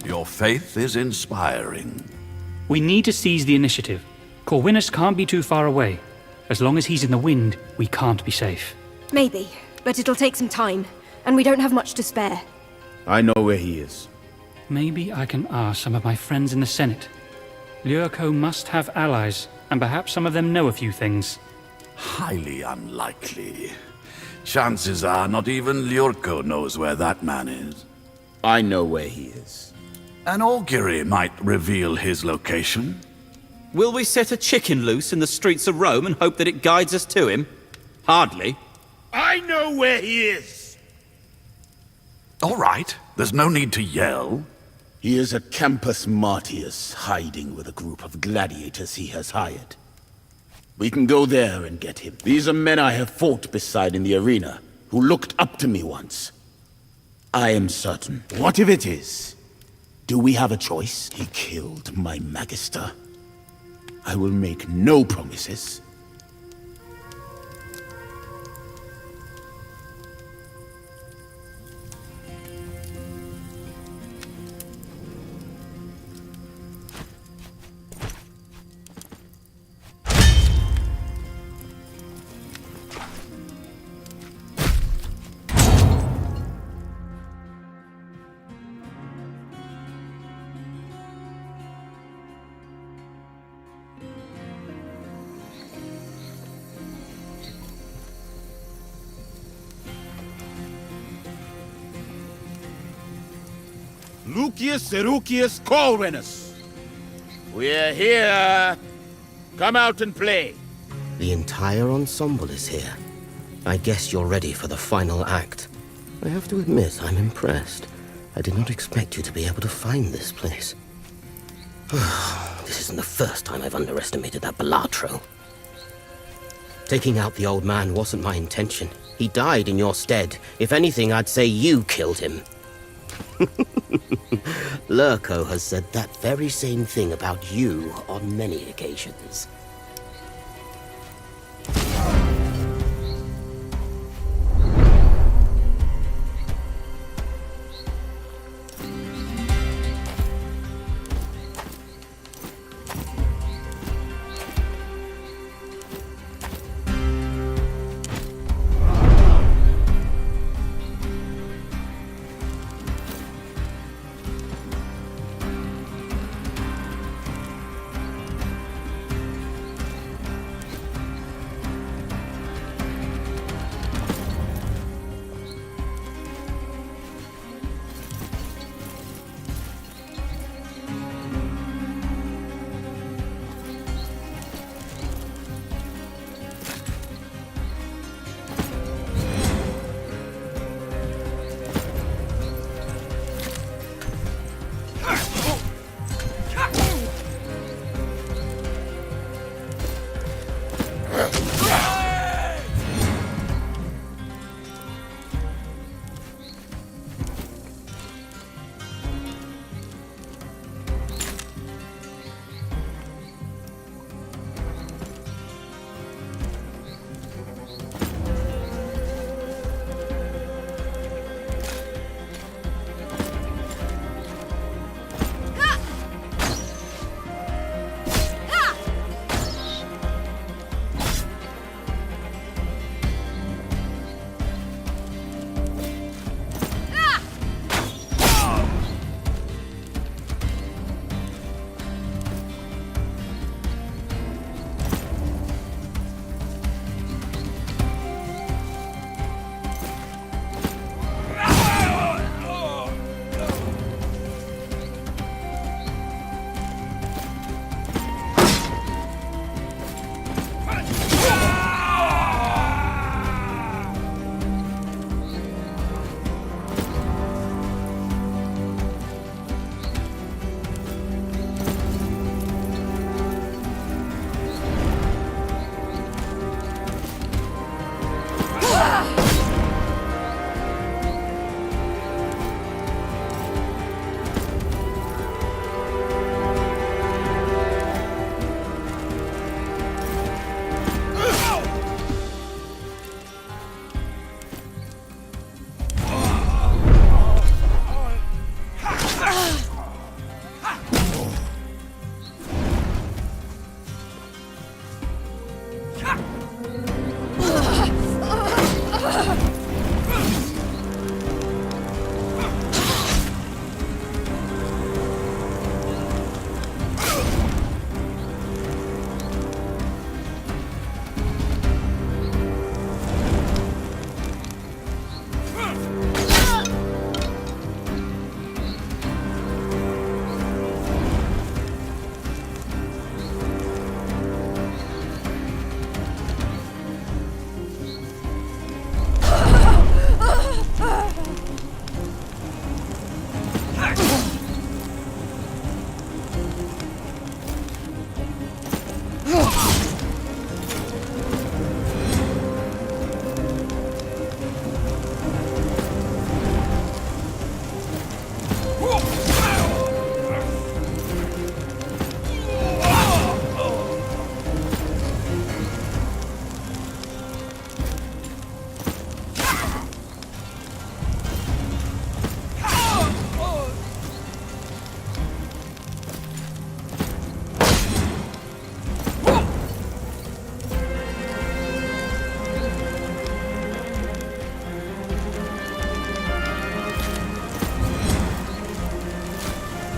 Your faith is inspiring. We need to seize the initiative. Corwinus can't be too far away. As long as he's in the wind, we can't be safe. Maybe, but it'll take some time, and we don't have much to spare. I know where he is. Maybe I can ask some of my friends in the Senate. Lyurko must have allies, and perhaps some of them know a few things. Highly unlikely. Chances are not even Lyurko knows where that man is. I know where he is. An Augury might reveal his location. Will we set a chicken loose in the streets of Rome and hope that it guides us to him? Hardly. I know where he is! All right, there's no need to yell. He is at Campus Martius, hiding with a group of gladiators he has hired. We can go there and get him. These are men I have fought beside in the arena, who looked up to me once. I am certain. What if it is? Do we have a choice? He killed my Magister. I will make no promises. Lucius Erucius Corwinus. We're here. Come out and play. The entire ensemble is here. I guess you're ready for the final act. I have to admit, I'm impressed. I did not expect you to be able to find this place. This isn't the first time I've underestimated that Balatro. Taking out the old man wasn't my intention. He died in your stead. If anything, I'd say you killed him. Lurko has said that very same thing about you on many occasions.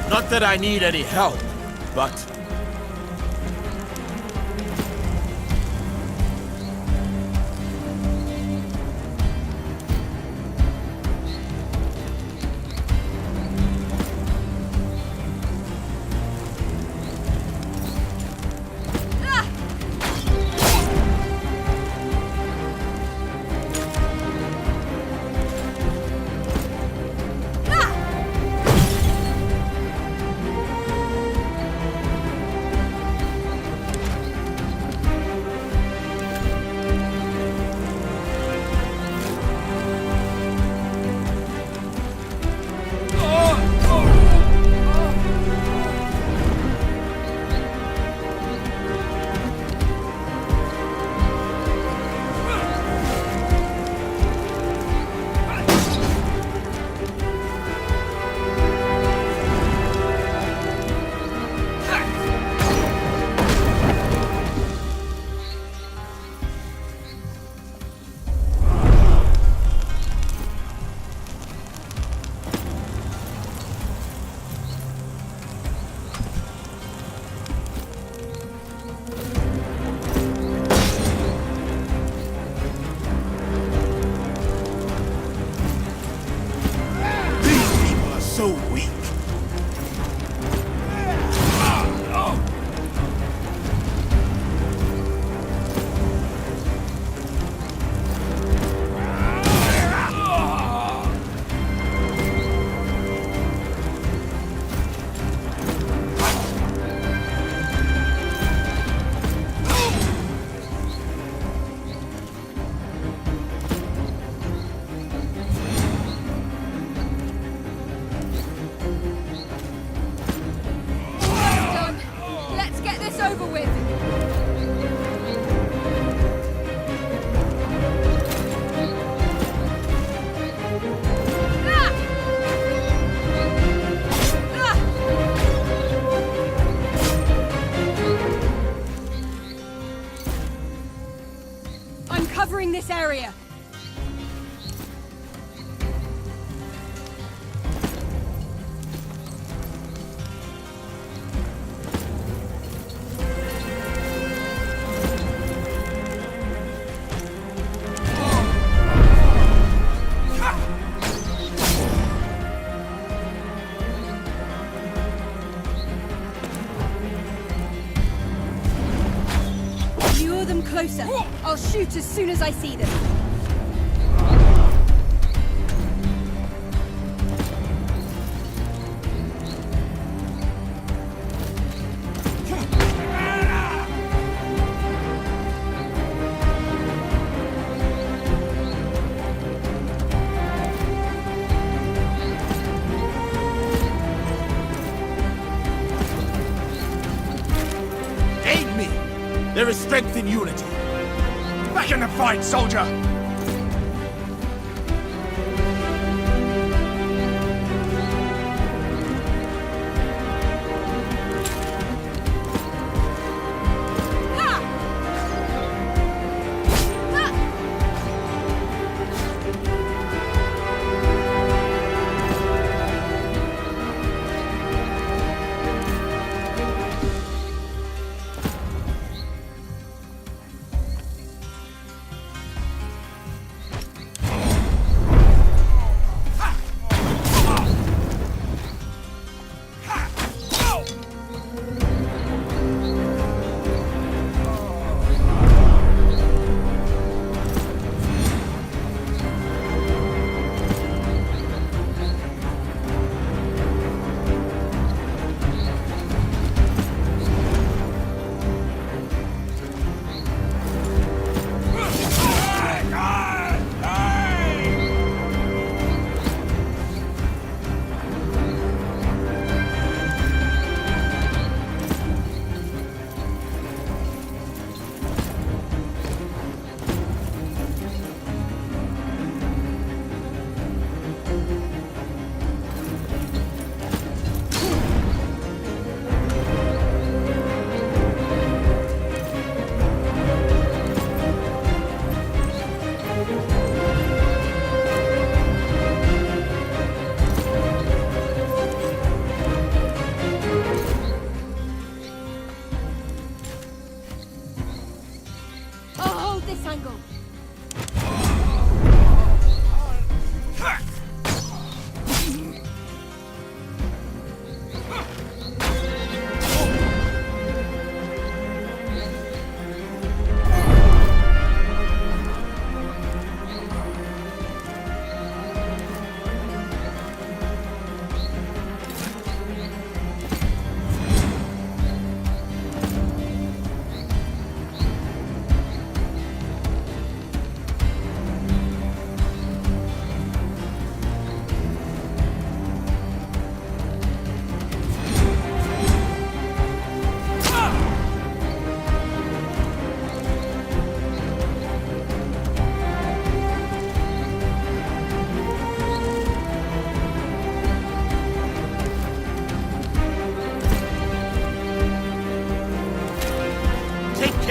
Not that I need any help, but... so weak. Let's get this over with. I'm covering this area. Lure them closer. I'll shoot as soon as I see them. Aid me! There is strength in unity. Back in the fight, soldier!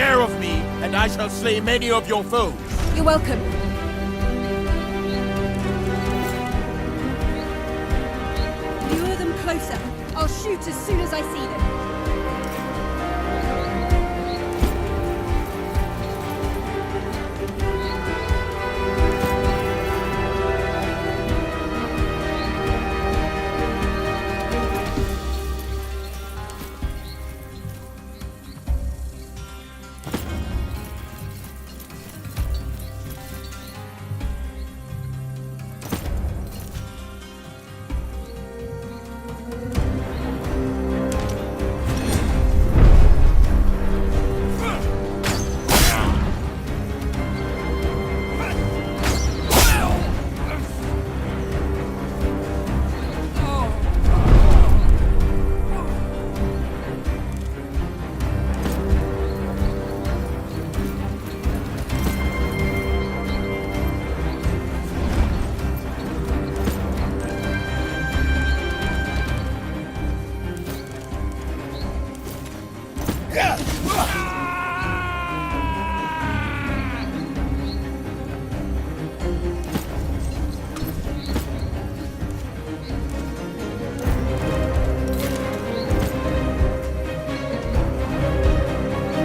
care of me, and I shall slay many of your foes. You're welcome. Lure them closer. I'll shoot as soon as I see them.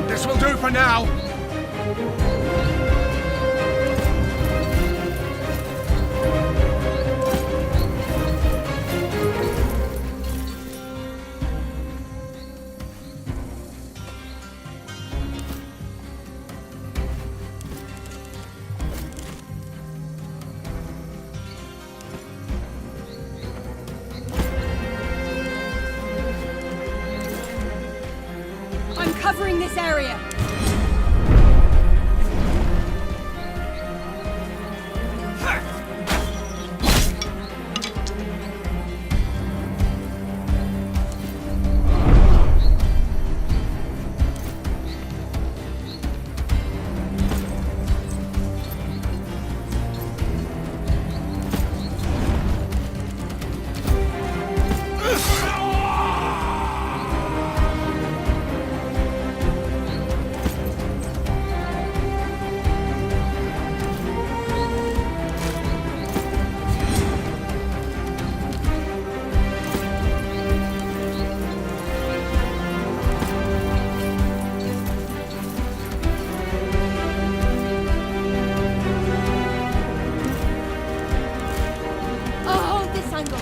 This will do for now. I'm covering this area. I'll hold this angle.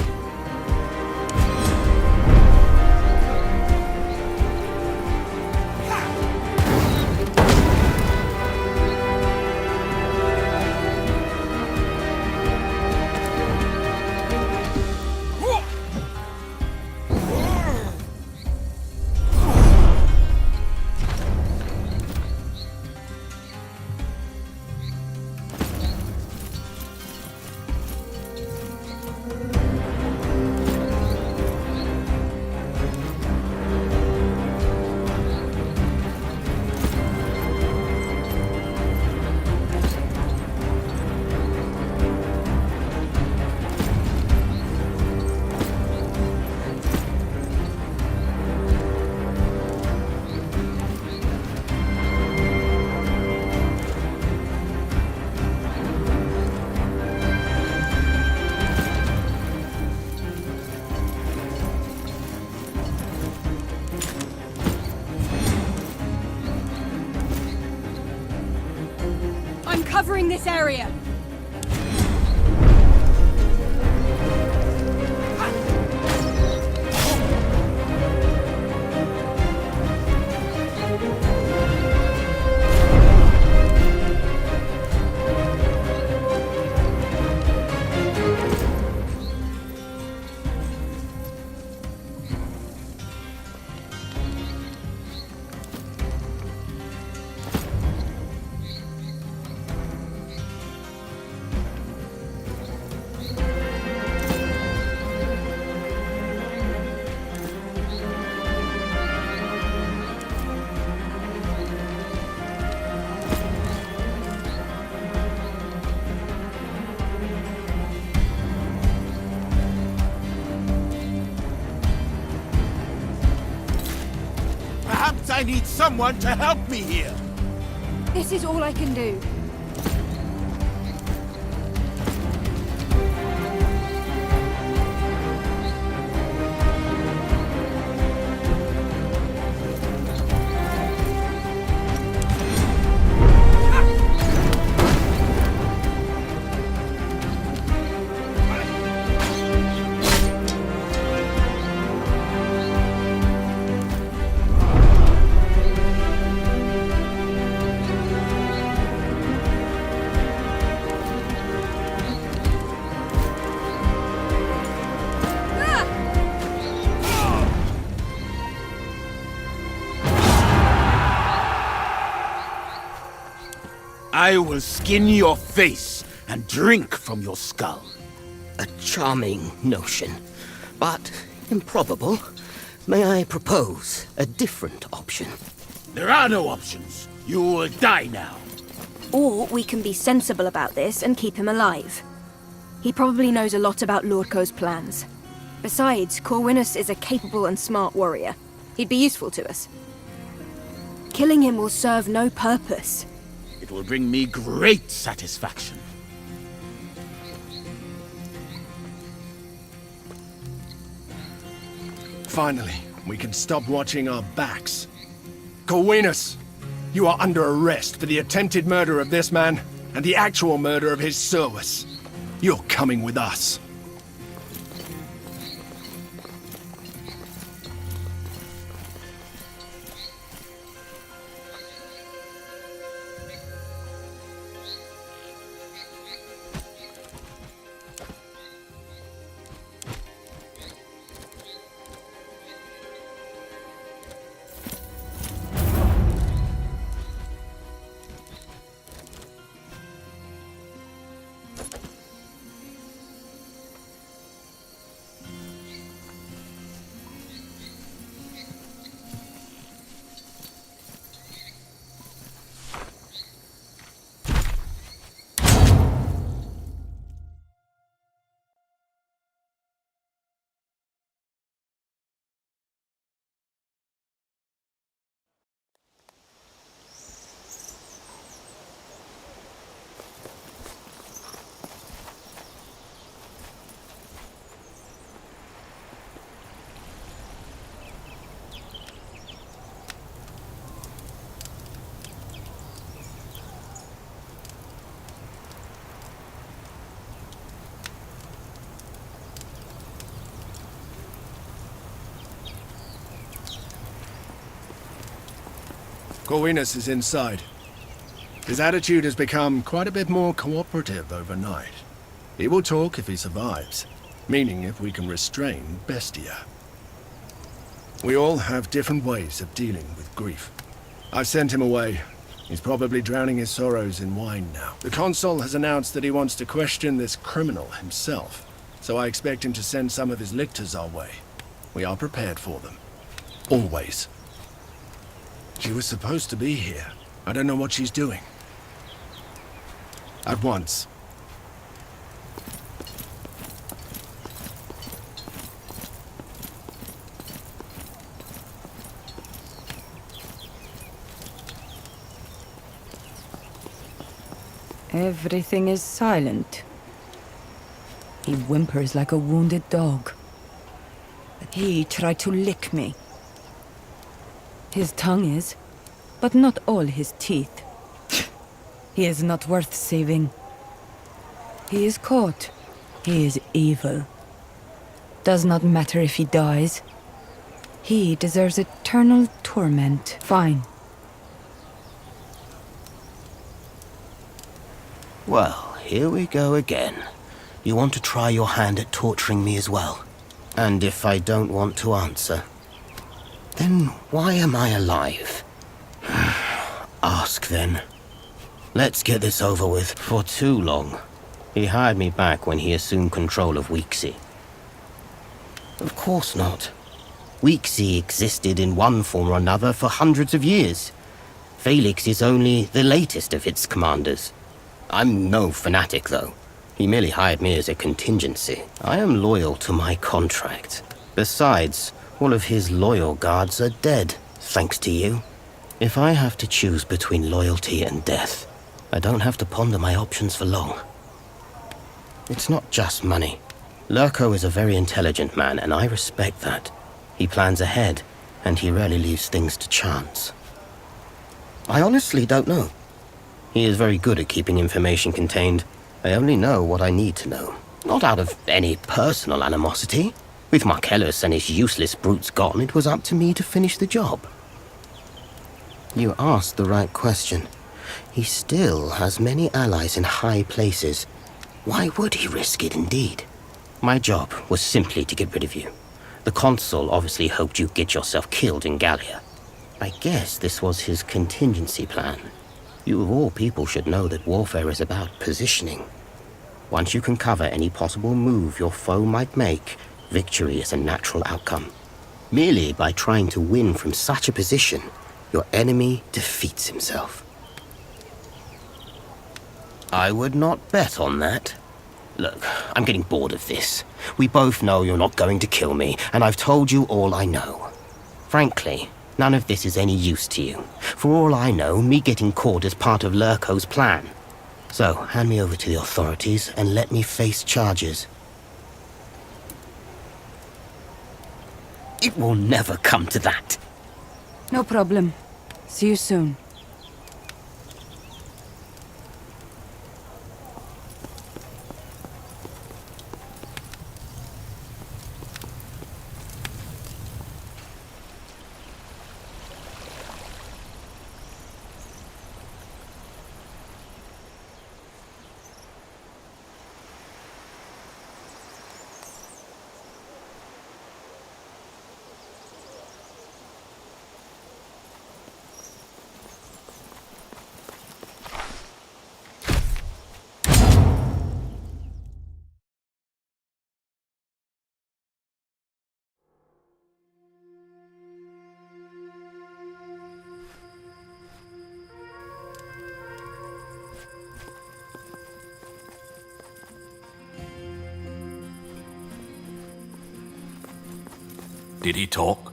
I'm covering this area. Perhaps I need someone to help me here. This is all I can do. I will skin your face and drink from your skull. A charming notion, but improbable. May I propose a different option? There are no options. You will die now. Or we can be sensible about this and keep him alive. He probably knows a lot about Lordco's plans. Besides, Corwinus is a capable and smart warrior. He'd be useful to us. Killing him will serve no purpose. It will bring me great satisfaction. Finally, we can stop watching our backs. Corwinus, you are under arrest for the attempted murder of this man and the actual murder of his service. You're coming with us. Corwinus is inside. His attitude has become quite a bit more cooperative overnight. He will talk if he survives, meaning if we can restrain Bestia. We all have different ways of dealing with grief. I've sent him away. He's probably drowning his sorrows in wine now. The consul has announced that he wants to question this criminal himself, so I expect him to send some of his lictors our way. We are prepared for them. Always. She was supposed to be here. I don't know what she's doing. At once. Everything is silent. He whimpers like a wounded dog. He tried to lick me. His tongue is, but not all his teeth. He is not worth saving. He is caught. He is evil. Does not matter if he dies. He deserves eternal torment. Fine. Well, here we go again. You want to try your hand at torturing me as well? And if I don't want to answer, then why am I alive? Ask then. Let's get this over with. For too long, he hired me back when he assumed control of Weeksea. Of course not. Weeksea existed in one form or another for hundreds of years. Felix is only the latest of its commanders. I'm no fanatic, though. He merely hired me as a contingency. I am loyal to my contract. Besides, all of his loyal guards are dead, thanks to you. If I have to choose between loyalty and death, I don't have to ponder my options for long. It's not just money. Lurko is a very intelligent man, and I respect that. He plans ahead, and he rarely leaves things to chance. I honestly don't know. He is very good at keeping information contained. I only know what I need to know. Not out of any personal animosity. With Marcellus and his useless brutes gone, it was up to me to finish the job. You asked the right question. He still has many allies in high places. Why would he risk it indeed? My job was simply to get rid of you. The consul obviously hoped you'd get yourself killed in Gallia. I guess this was his contingency plan. You of all people should know that warfare is about positioning. Once you can cover any possible move your foe might make, victory is a natural outcome. Merely by trying to win from such a position, your enemy defeats himself. I would not bet on that. Look, I'm getting bored of this. We both know you're not going to kill me, and I've told you all I know. Frankly, none of this is any use to you. For all I know, me getting caught is part of Lurko's plan. So, hand me over to the authorities and let me face charges. It will never come to that. No problem. See you soon. Did he talk?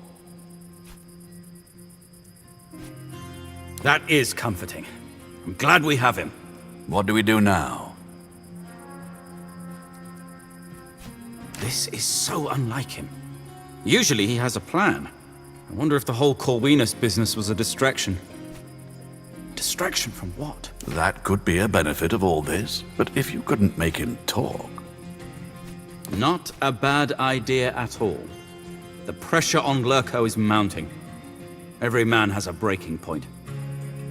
That is comforting. I'm glad we have him. What do we do now? This is so unlike him. Usually he has a plan. I wonder if the whole Corvinus business was a distraction. Distraction from what? That could be a benefit of all this, but if you couldn't make him talk... Not a bad idea at all. The pressure on Lurko is mounting. Every man has a breaking point.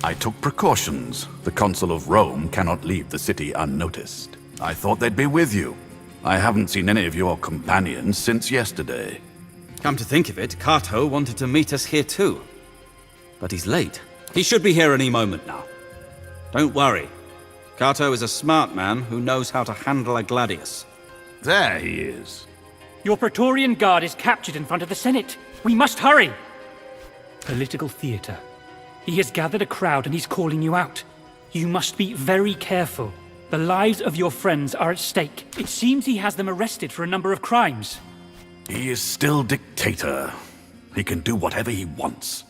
I took precautions. The Consul of Rome cannot leave the city unnoticed. I thought they'd be with you. I haven't seen any of your companions since yesterday. Come to think of it, Cato wanted to meet us here too. But he's late. He should be here any moment now. Don't worry. Cato is a smart man who knows how to handle a gladius. There he is. Your Praetorian Guard is captured in front of the Senate. We must hurry! Political theater. He has gathered a crowd and he's calling you out. You must be very careful. The lives of your friends are at stake. It seems he has them arrested for a number of crimes. He is still dictator. He can do whatever he wants.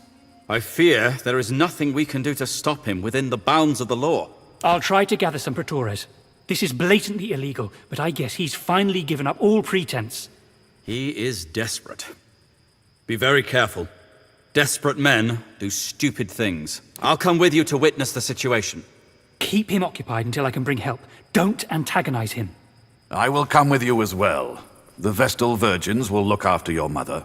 I fear there is nothing we can do to stop him within the bounds of the law. I'll try to gather some Praetores. This is blatantly illegal, but I guess he's finally given up all pretense. He is desperate. Be very careful. Desperate men do stupid things. I'll come with you to witness the situation. Keep him occupied until I can bring help. Don't antagonize him. I will come with you as well. The Vestal Virgins will look after your mother.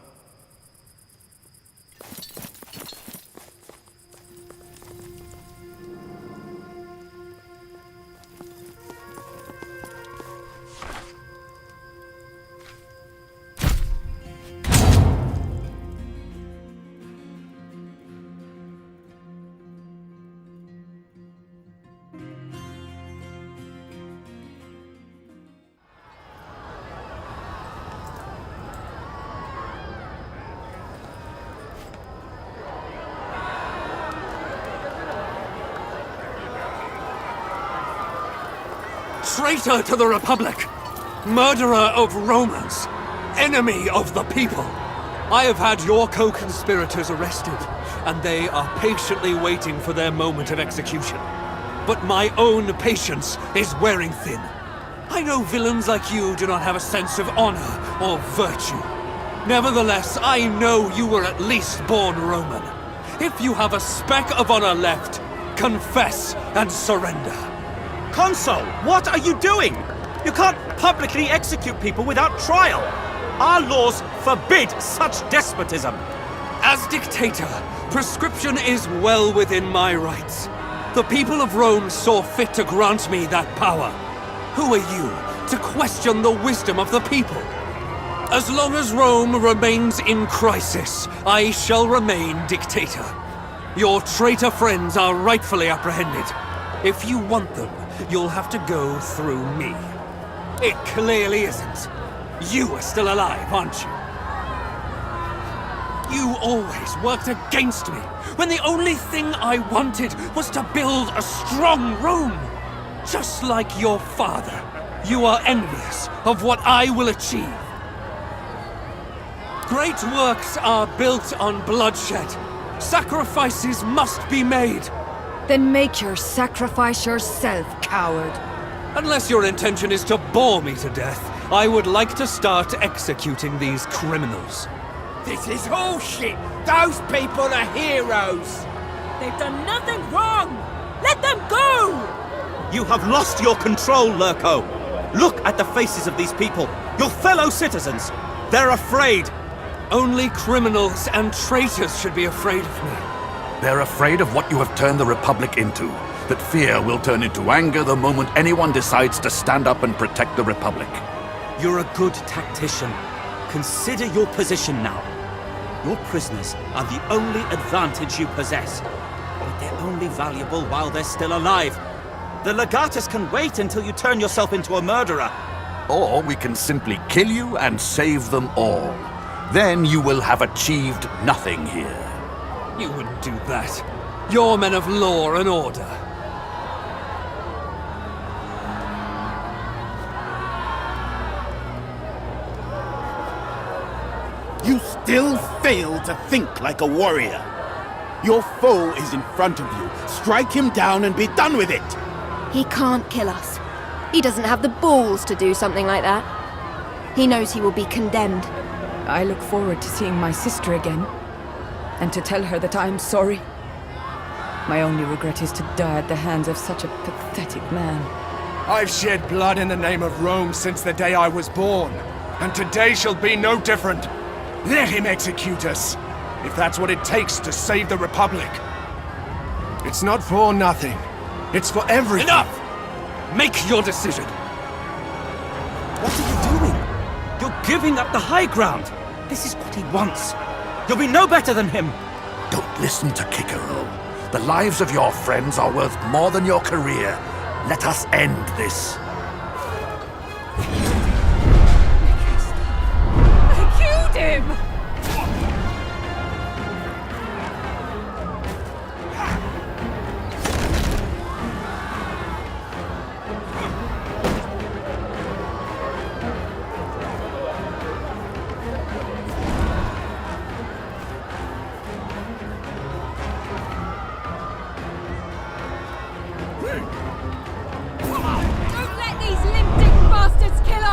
Traitor to the Republic! Murderer of Romans! Enemy of the people! I have had your co-conspirators arrested, and they are patiently waiting for their moment of execution. But my own patience is wearing thin. I know villains like you do not have a sense of honor or virtue. Nevertheless, I know you were at least born Roman. If you have a speck of honor left, confess and surrender. Consul, what are you doing? You can't publicly execute people without trial. Our laws forbid such despotism. As dictator, prescription is well within my rights. The people of Rome saw fit to grant me that power. Who are you to question the wisdom of the people? As long as Rome remains in crisis, I shall remain dictator. Your traitor friends are rightfully apprehended. If you want them, you'll have to go through me. It clearly isn't. You are still alive, aren't you? You always worked against me, when the only thing I wanted was to build a strong Rome. Just like your father, you are envious of what I will achieve. Great works are built on bloodshed. Sacrifices must be made. Then make your sacrifice yourself, coward. Unless your intention is to bore me to death, I would like to start executing these criminals. This is bullshit! Those people are heroes! They've done nothing wrong! Let them go! You have lost your control, Lurko. Look at the faces of these people, your fellow citizens. They're afraid. Only criminals and traitors should be afraid of me. They're afraid of what you have turned the Republic into. That fear will turn into anger the moment anyone decides to stand up and protect the Republic. You're a good tactician. Consider your position now. Your prisoners are the only advantage you possess. But they're only valuable while they're still alive. The Legatus can wait until you turn yourself into a murderer. Or we can simply kill you and save them all. Then you will have achieved nothing here. You wouldn't do that. You're men of law and order. You still fail to think like a warrior. Your foe is in front of you. Strike him down and be done with it. He can't kill us. He doesn't have the balls to do something like that. He knows he will be condemned. I look forward to seeing my sister again, and to tell her that I am sorry. My only regret is to die at the hands of such a pathetic man. I've shed blood in the name of Rome since the day I was born, and today shall be no different. Let him execute us, if that's what it takes to save the Republic. It's not for nothing. It's for everything. Enough! Make your decision. What are you doing? You're giving up the high ground. This is what he wants. You'll be no better than him. Don't listen to Kikero. The lives of your friends are worth more than your career. Let us end this. I killed him! Don't let these limp-dick bastards kill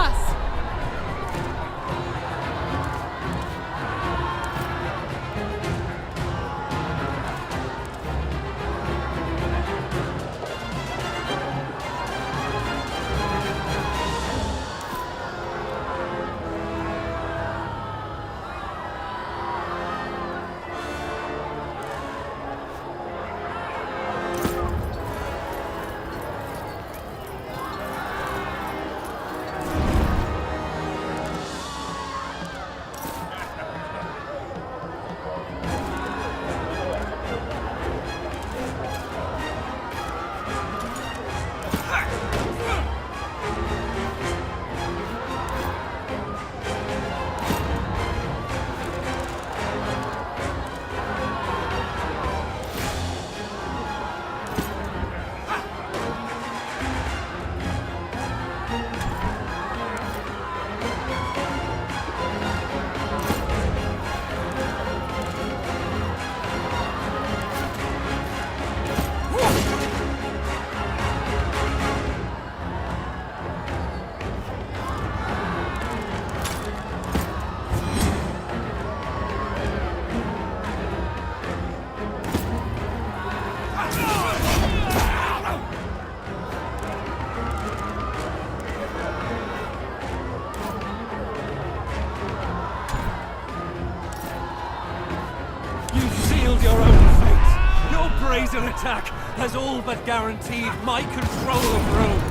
your own fate. Your brazen attack has all but guaranteed my control of Rome.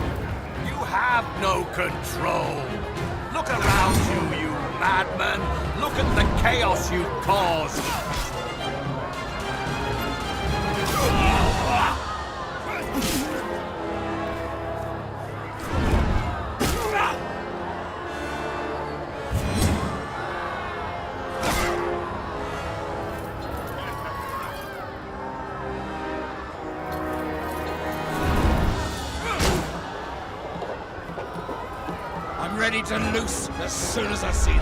You have no control. Look around you, you madman. Look at the chaos you've caused. I'm ready to loose as soon as I see them.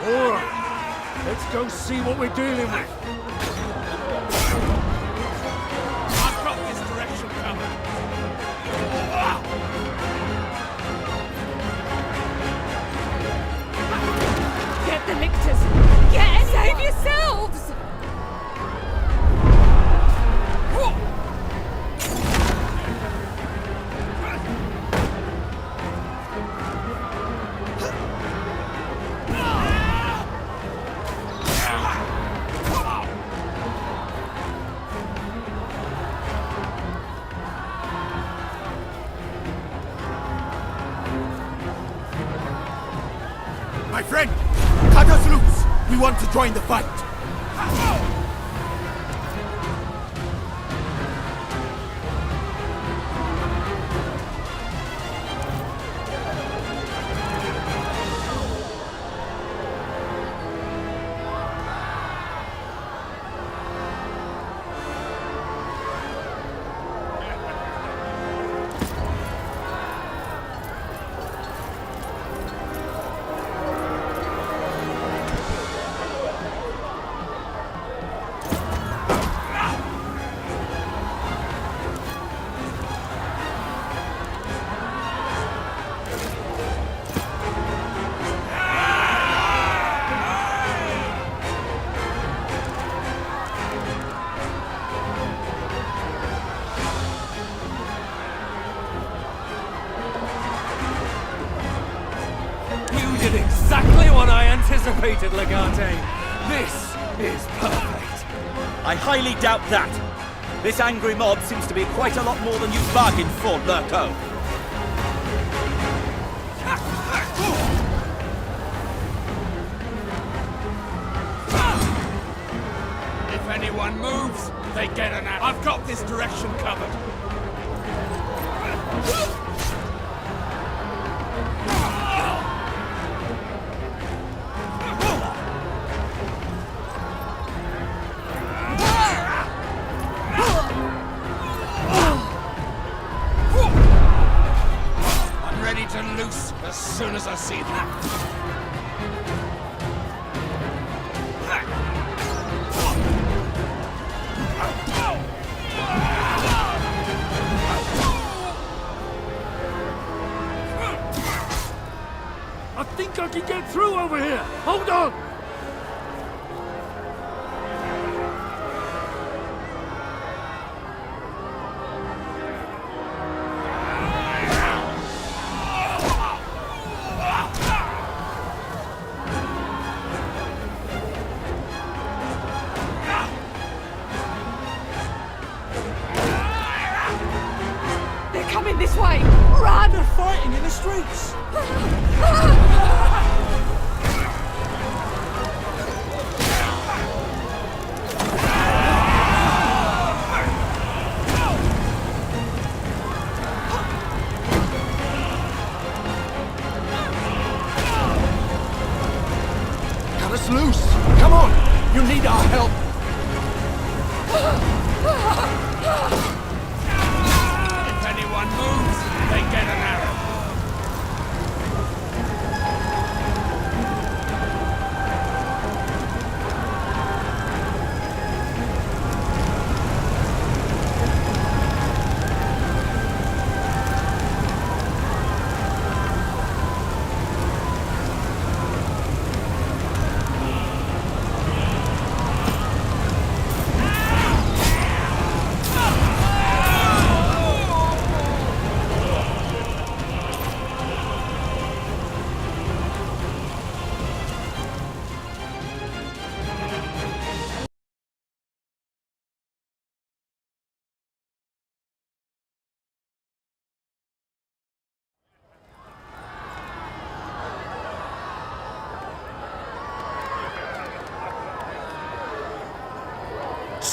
All right, let's go see what we're dealing with. I've got this direction covered. Get the lictors! Get and save yourselves! My friend, cut us loose! We want to join the fight! You did exactly what I anticipated, Legate. This is perfect. I highly doubt that. This angry mob seems to be quite a lot more than you bargained for, Lurko. If anyone moves, they get an arrow. I've got this direction covered. I'm ready to loose as soon as I see them. I think I can get through over here. Hold on. They're coming this way! Run! They're fighting in the streets. Cut us loose! Come on! You need our help! If anyone moves, they get an arrow.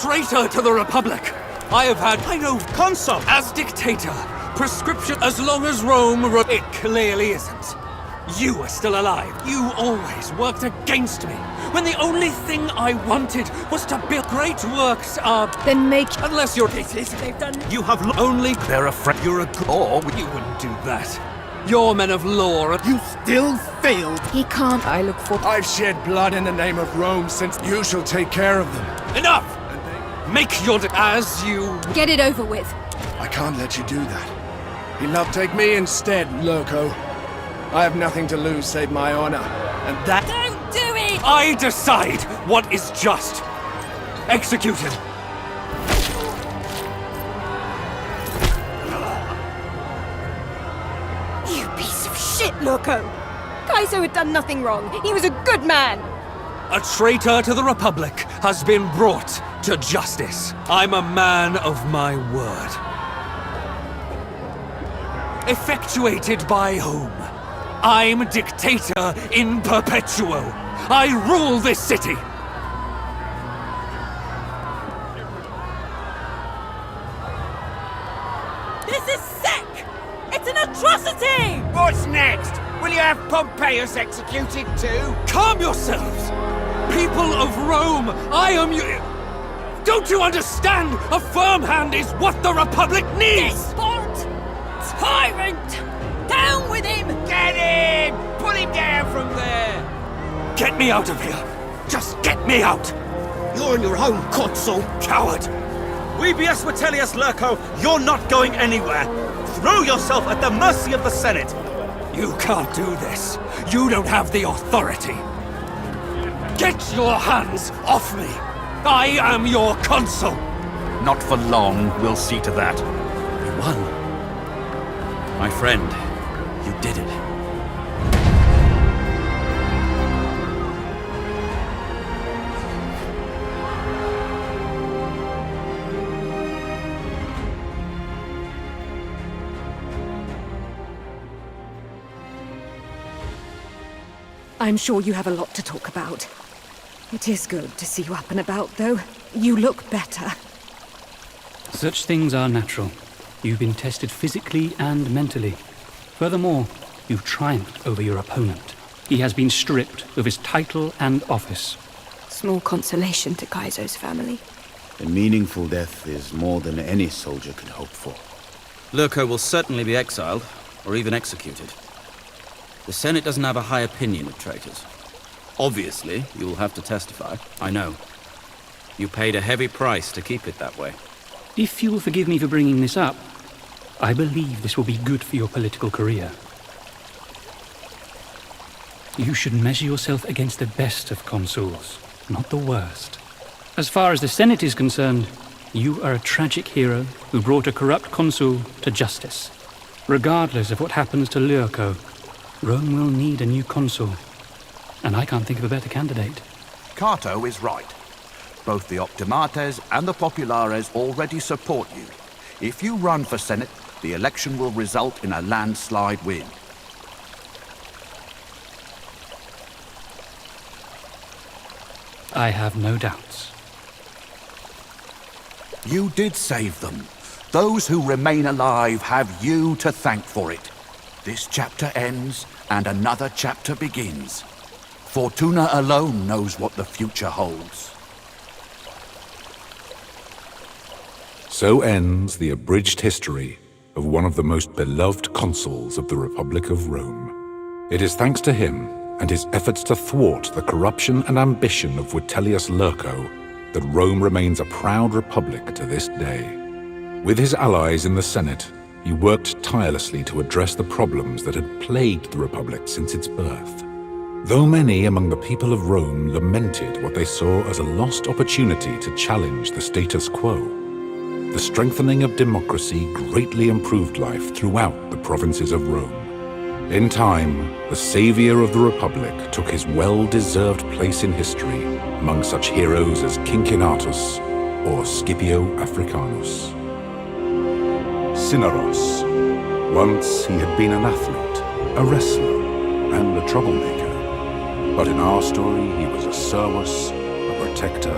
traitor to the Republic! I have had, Consul! as dictator, prescription as long as Rome it clearly isn't. You are still alive. You always worked against me, when the only thing I wanted was to build great works up. Then make... Unless you're... They've done... You have only... They're afraid you're a Or you wouldn't do that. Your men of law... You still failed. He can't... I look for... I've shed blood in the name of Rome since you shall take care of them. Enough! Make your... as you... Get it over with. I can't let you do that. He'll not take me instead, Lurko. I have nothing to lose save my honor, and that... Don't do it! I decide what is just. Executed. You piece of shit, Lurko! Kaizo had done nothing wrong. He was a good man! A traitor to the Republic has been brought to justice. I'm a man of my word. Effectuated by whom? I'm dictator in perpetuo. I rule this city. This is sick! It's an atrocity! What's next? Will you have Pompeius executed too? Calm yourselves! People of Rome, I am you... Don't you understand? A firm hand is what the Republic needs! Despot! Tyrant! Down with him! Get him! Pull him down from there! Get me out of here! Just get me out! You're on your own, Consul! Coward! Webius Vitellius Lurko, you're not going anywhere! Throw yourself at the mercy of the Senate! You can't do this. You don't have the authority. Get your hands off me! I am your consul! Not for long, we'll see to that. You won. My friend, you did it. I'm sure you have a lot to talk about. It is good to see you up and about, though. You look better. Such things are natural. You've been tested physically and mentally. Furthermore, you've triumphed over your opponent. He has been stripped of his title and office. Small consolation to Kaizo's family. A meaningful death is more than any soldier could hope for. Lurko will certainly be exiled, or even executed. The Senate doesn't have a high opinion of traitors. Obviously, you will have to testify. I know. You paid a heavy price to keep it that way. If you will forgive me for bringing this up, I believe this will be good for your political career. You should measure yourself against the best of consuls, not the worst. As far as the Senate is concerned, you are a tragic hero who brought a corrupt consul to justice. Regardless of what happens to Lurko, Rome will need a new consul, and I can't think of a better candidate. Cato is right. Both the Optimates and the Populares already support you. If you run for Senate, the election will result in a landslide win. I have no doubts. You did save them. Those who remain alive have you to thank for it. This chapter ends, and another chapter begins. Fortuna alone knows what the future holds. So ends the abridged history of one of the most beloved consuls of the Republic of Rome. It is thanks to him and his efforts to thwart the corruption and ambition of Vitellius Lurko that Rome remains a proud republic to this day. With his allies in the Senate, he worked tirelessly to address the problems that had plagued the Republic since its birth. Though many among the people of Rome lamented what they saw as a lost opportunity to challenge the status quo, the strengthening of democracy greatly improved life throughout the provinces of Rome. In time, the savior of the Republic took his well-deserved place in history among such heroes as Cincinnatus or Scipio Africanus. Cinnaros. Once he had been an athlete, a wrestler, and a troublemaker. But in our story, he was a Servus, a protector,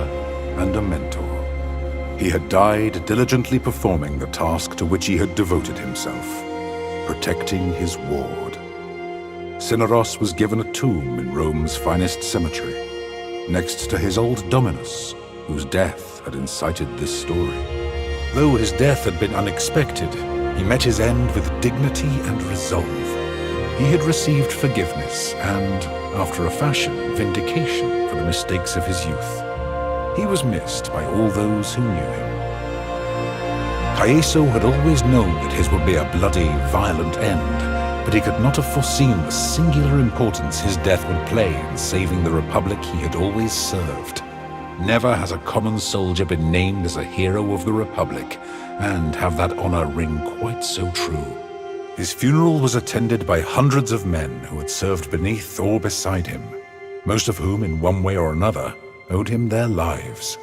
and a mentor. He had died diligently performing the task to which he had devoted himself, protecting his ward. Cineros was given a tomb in Rome's finest cemetery, next to his old dominus, whose death had incited this story. Though his death had been unexpected, he met his end with dignity and resolve. He had received forgiveness and, after a fashion, vindication for the mistakes of his youth. He was missed by all those who knew him. Caeso had always known that his would be a bloody, violent end, but he could not have foreseen the singular importance his death would play in saving the Republic he had always served. Never has a common soldier been named as a hero of the Republic, and have that honor ring quite so true. His funeral was attended by hundreds of men who had served beneath or beside him, most of whom, in one way or another, owed him their lives.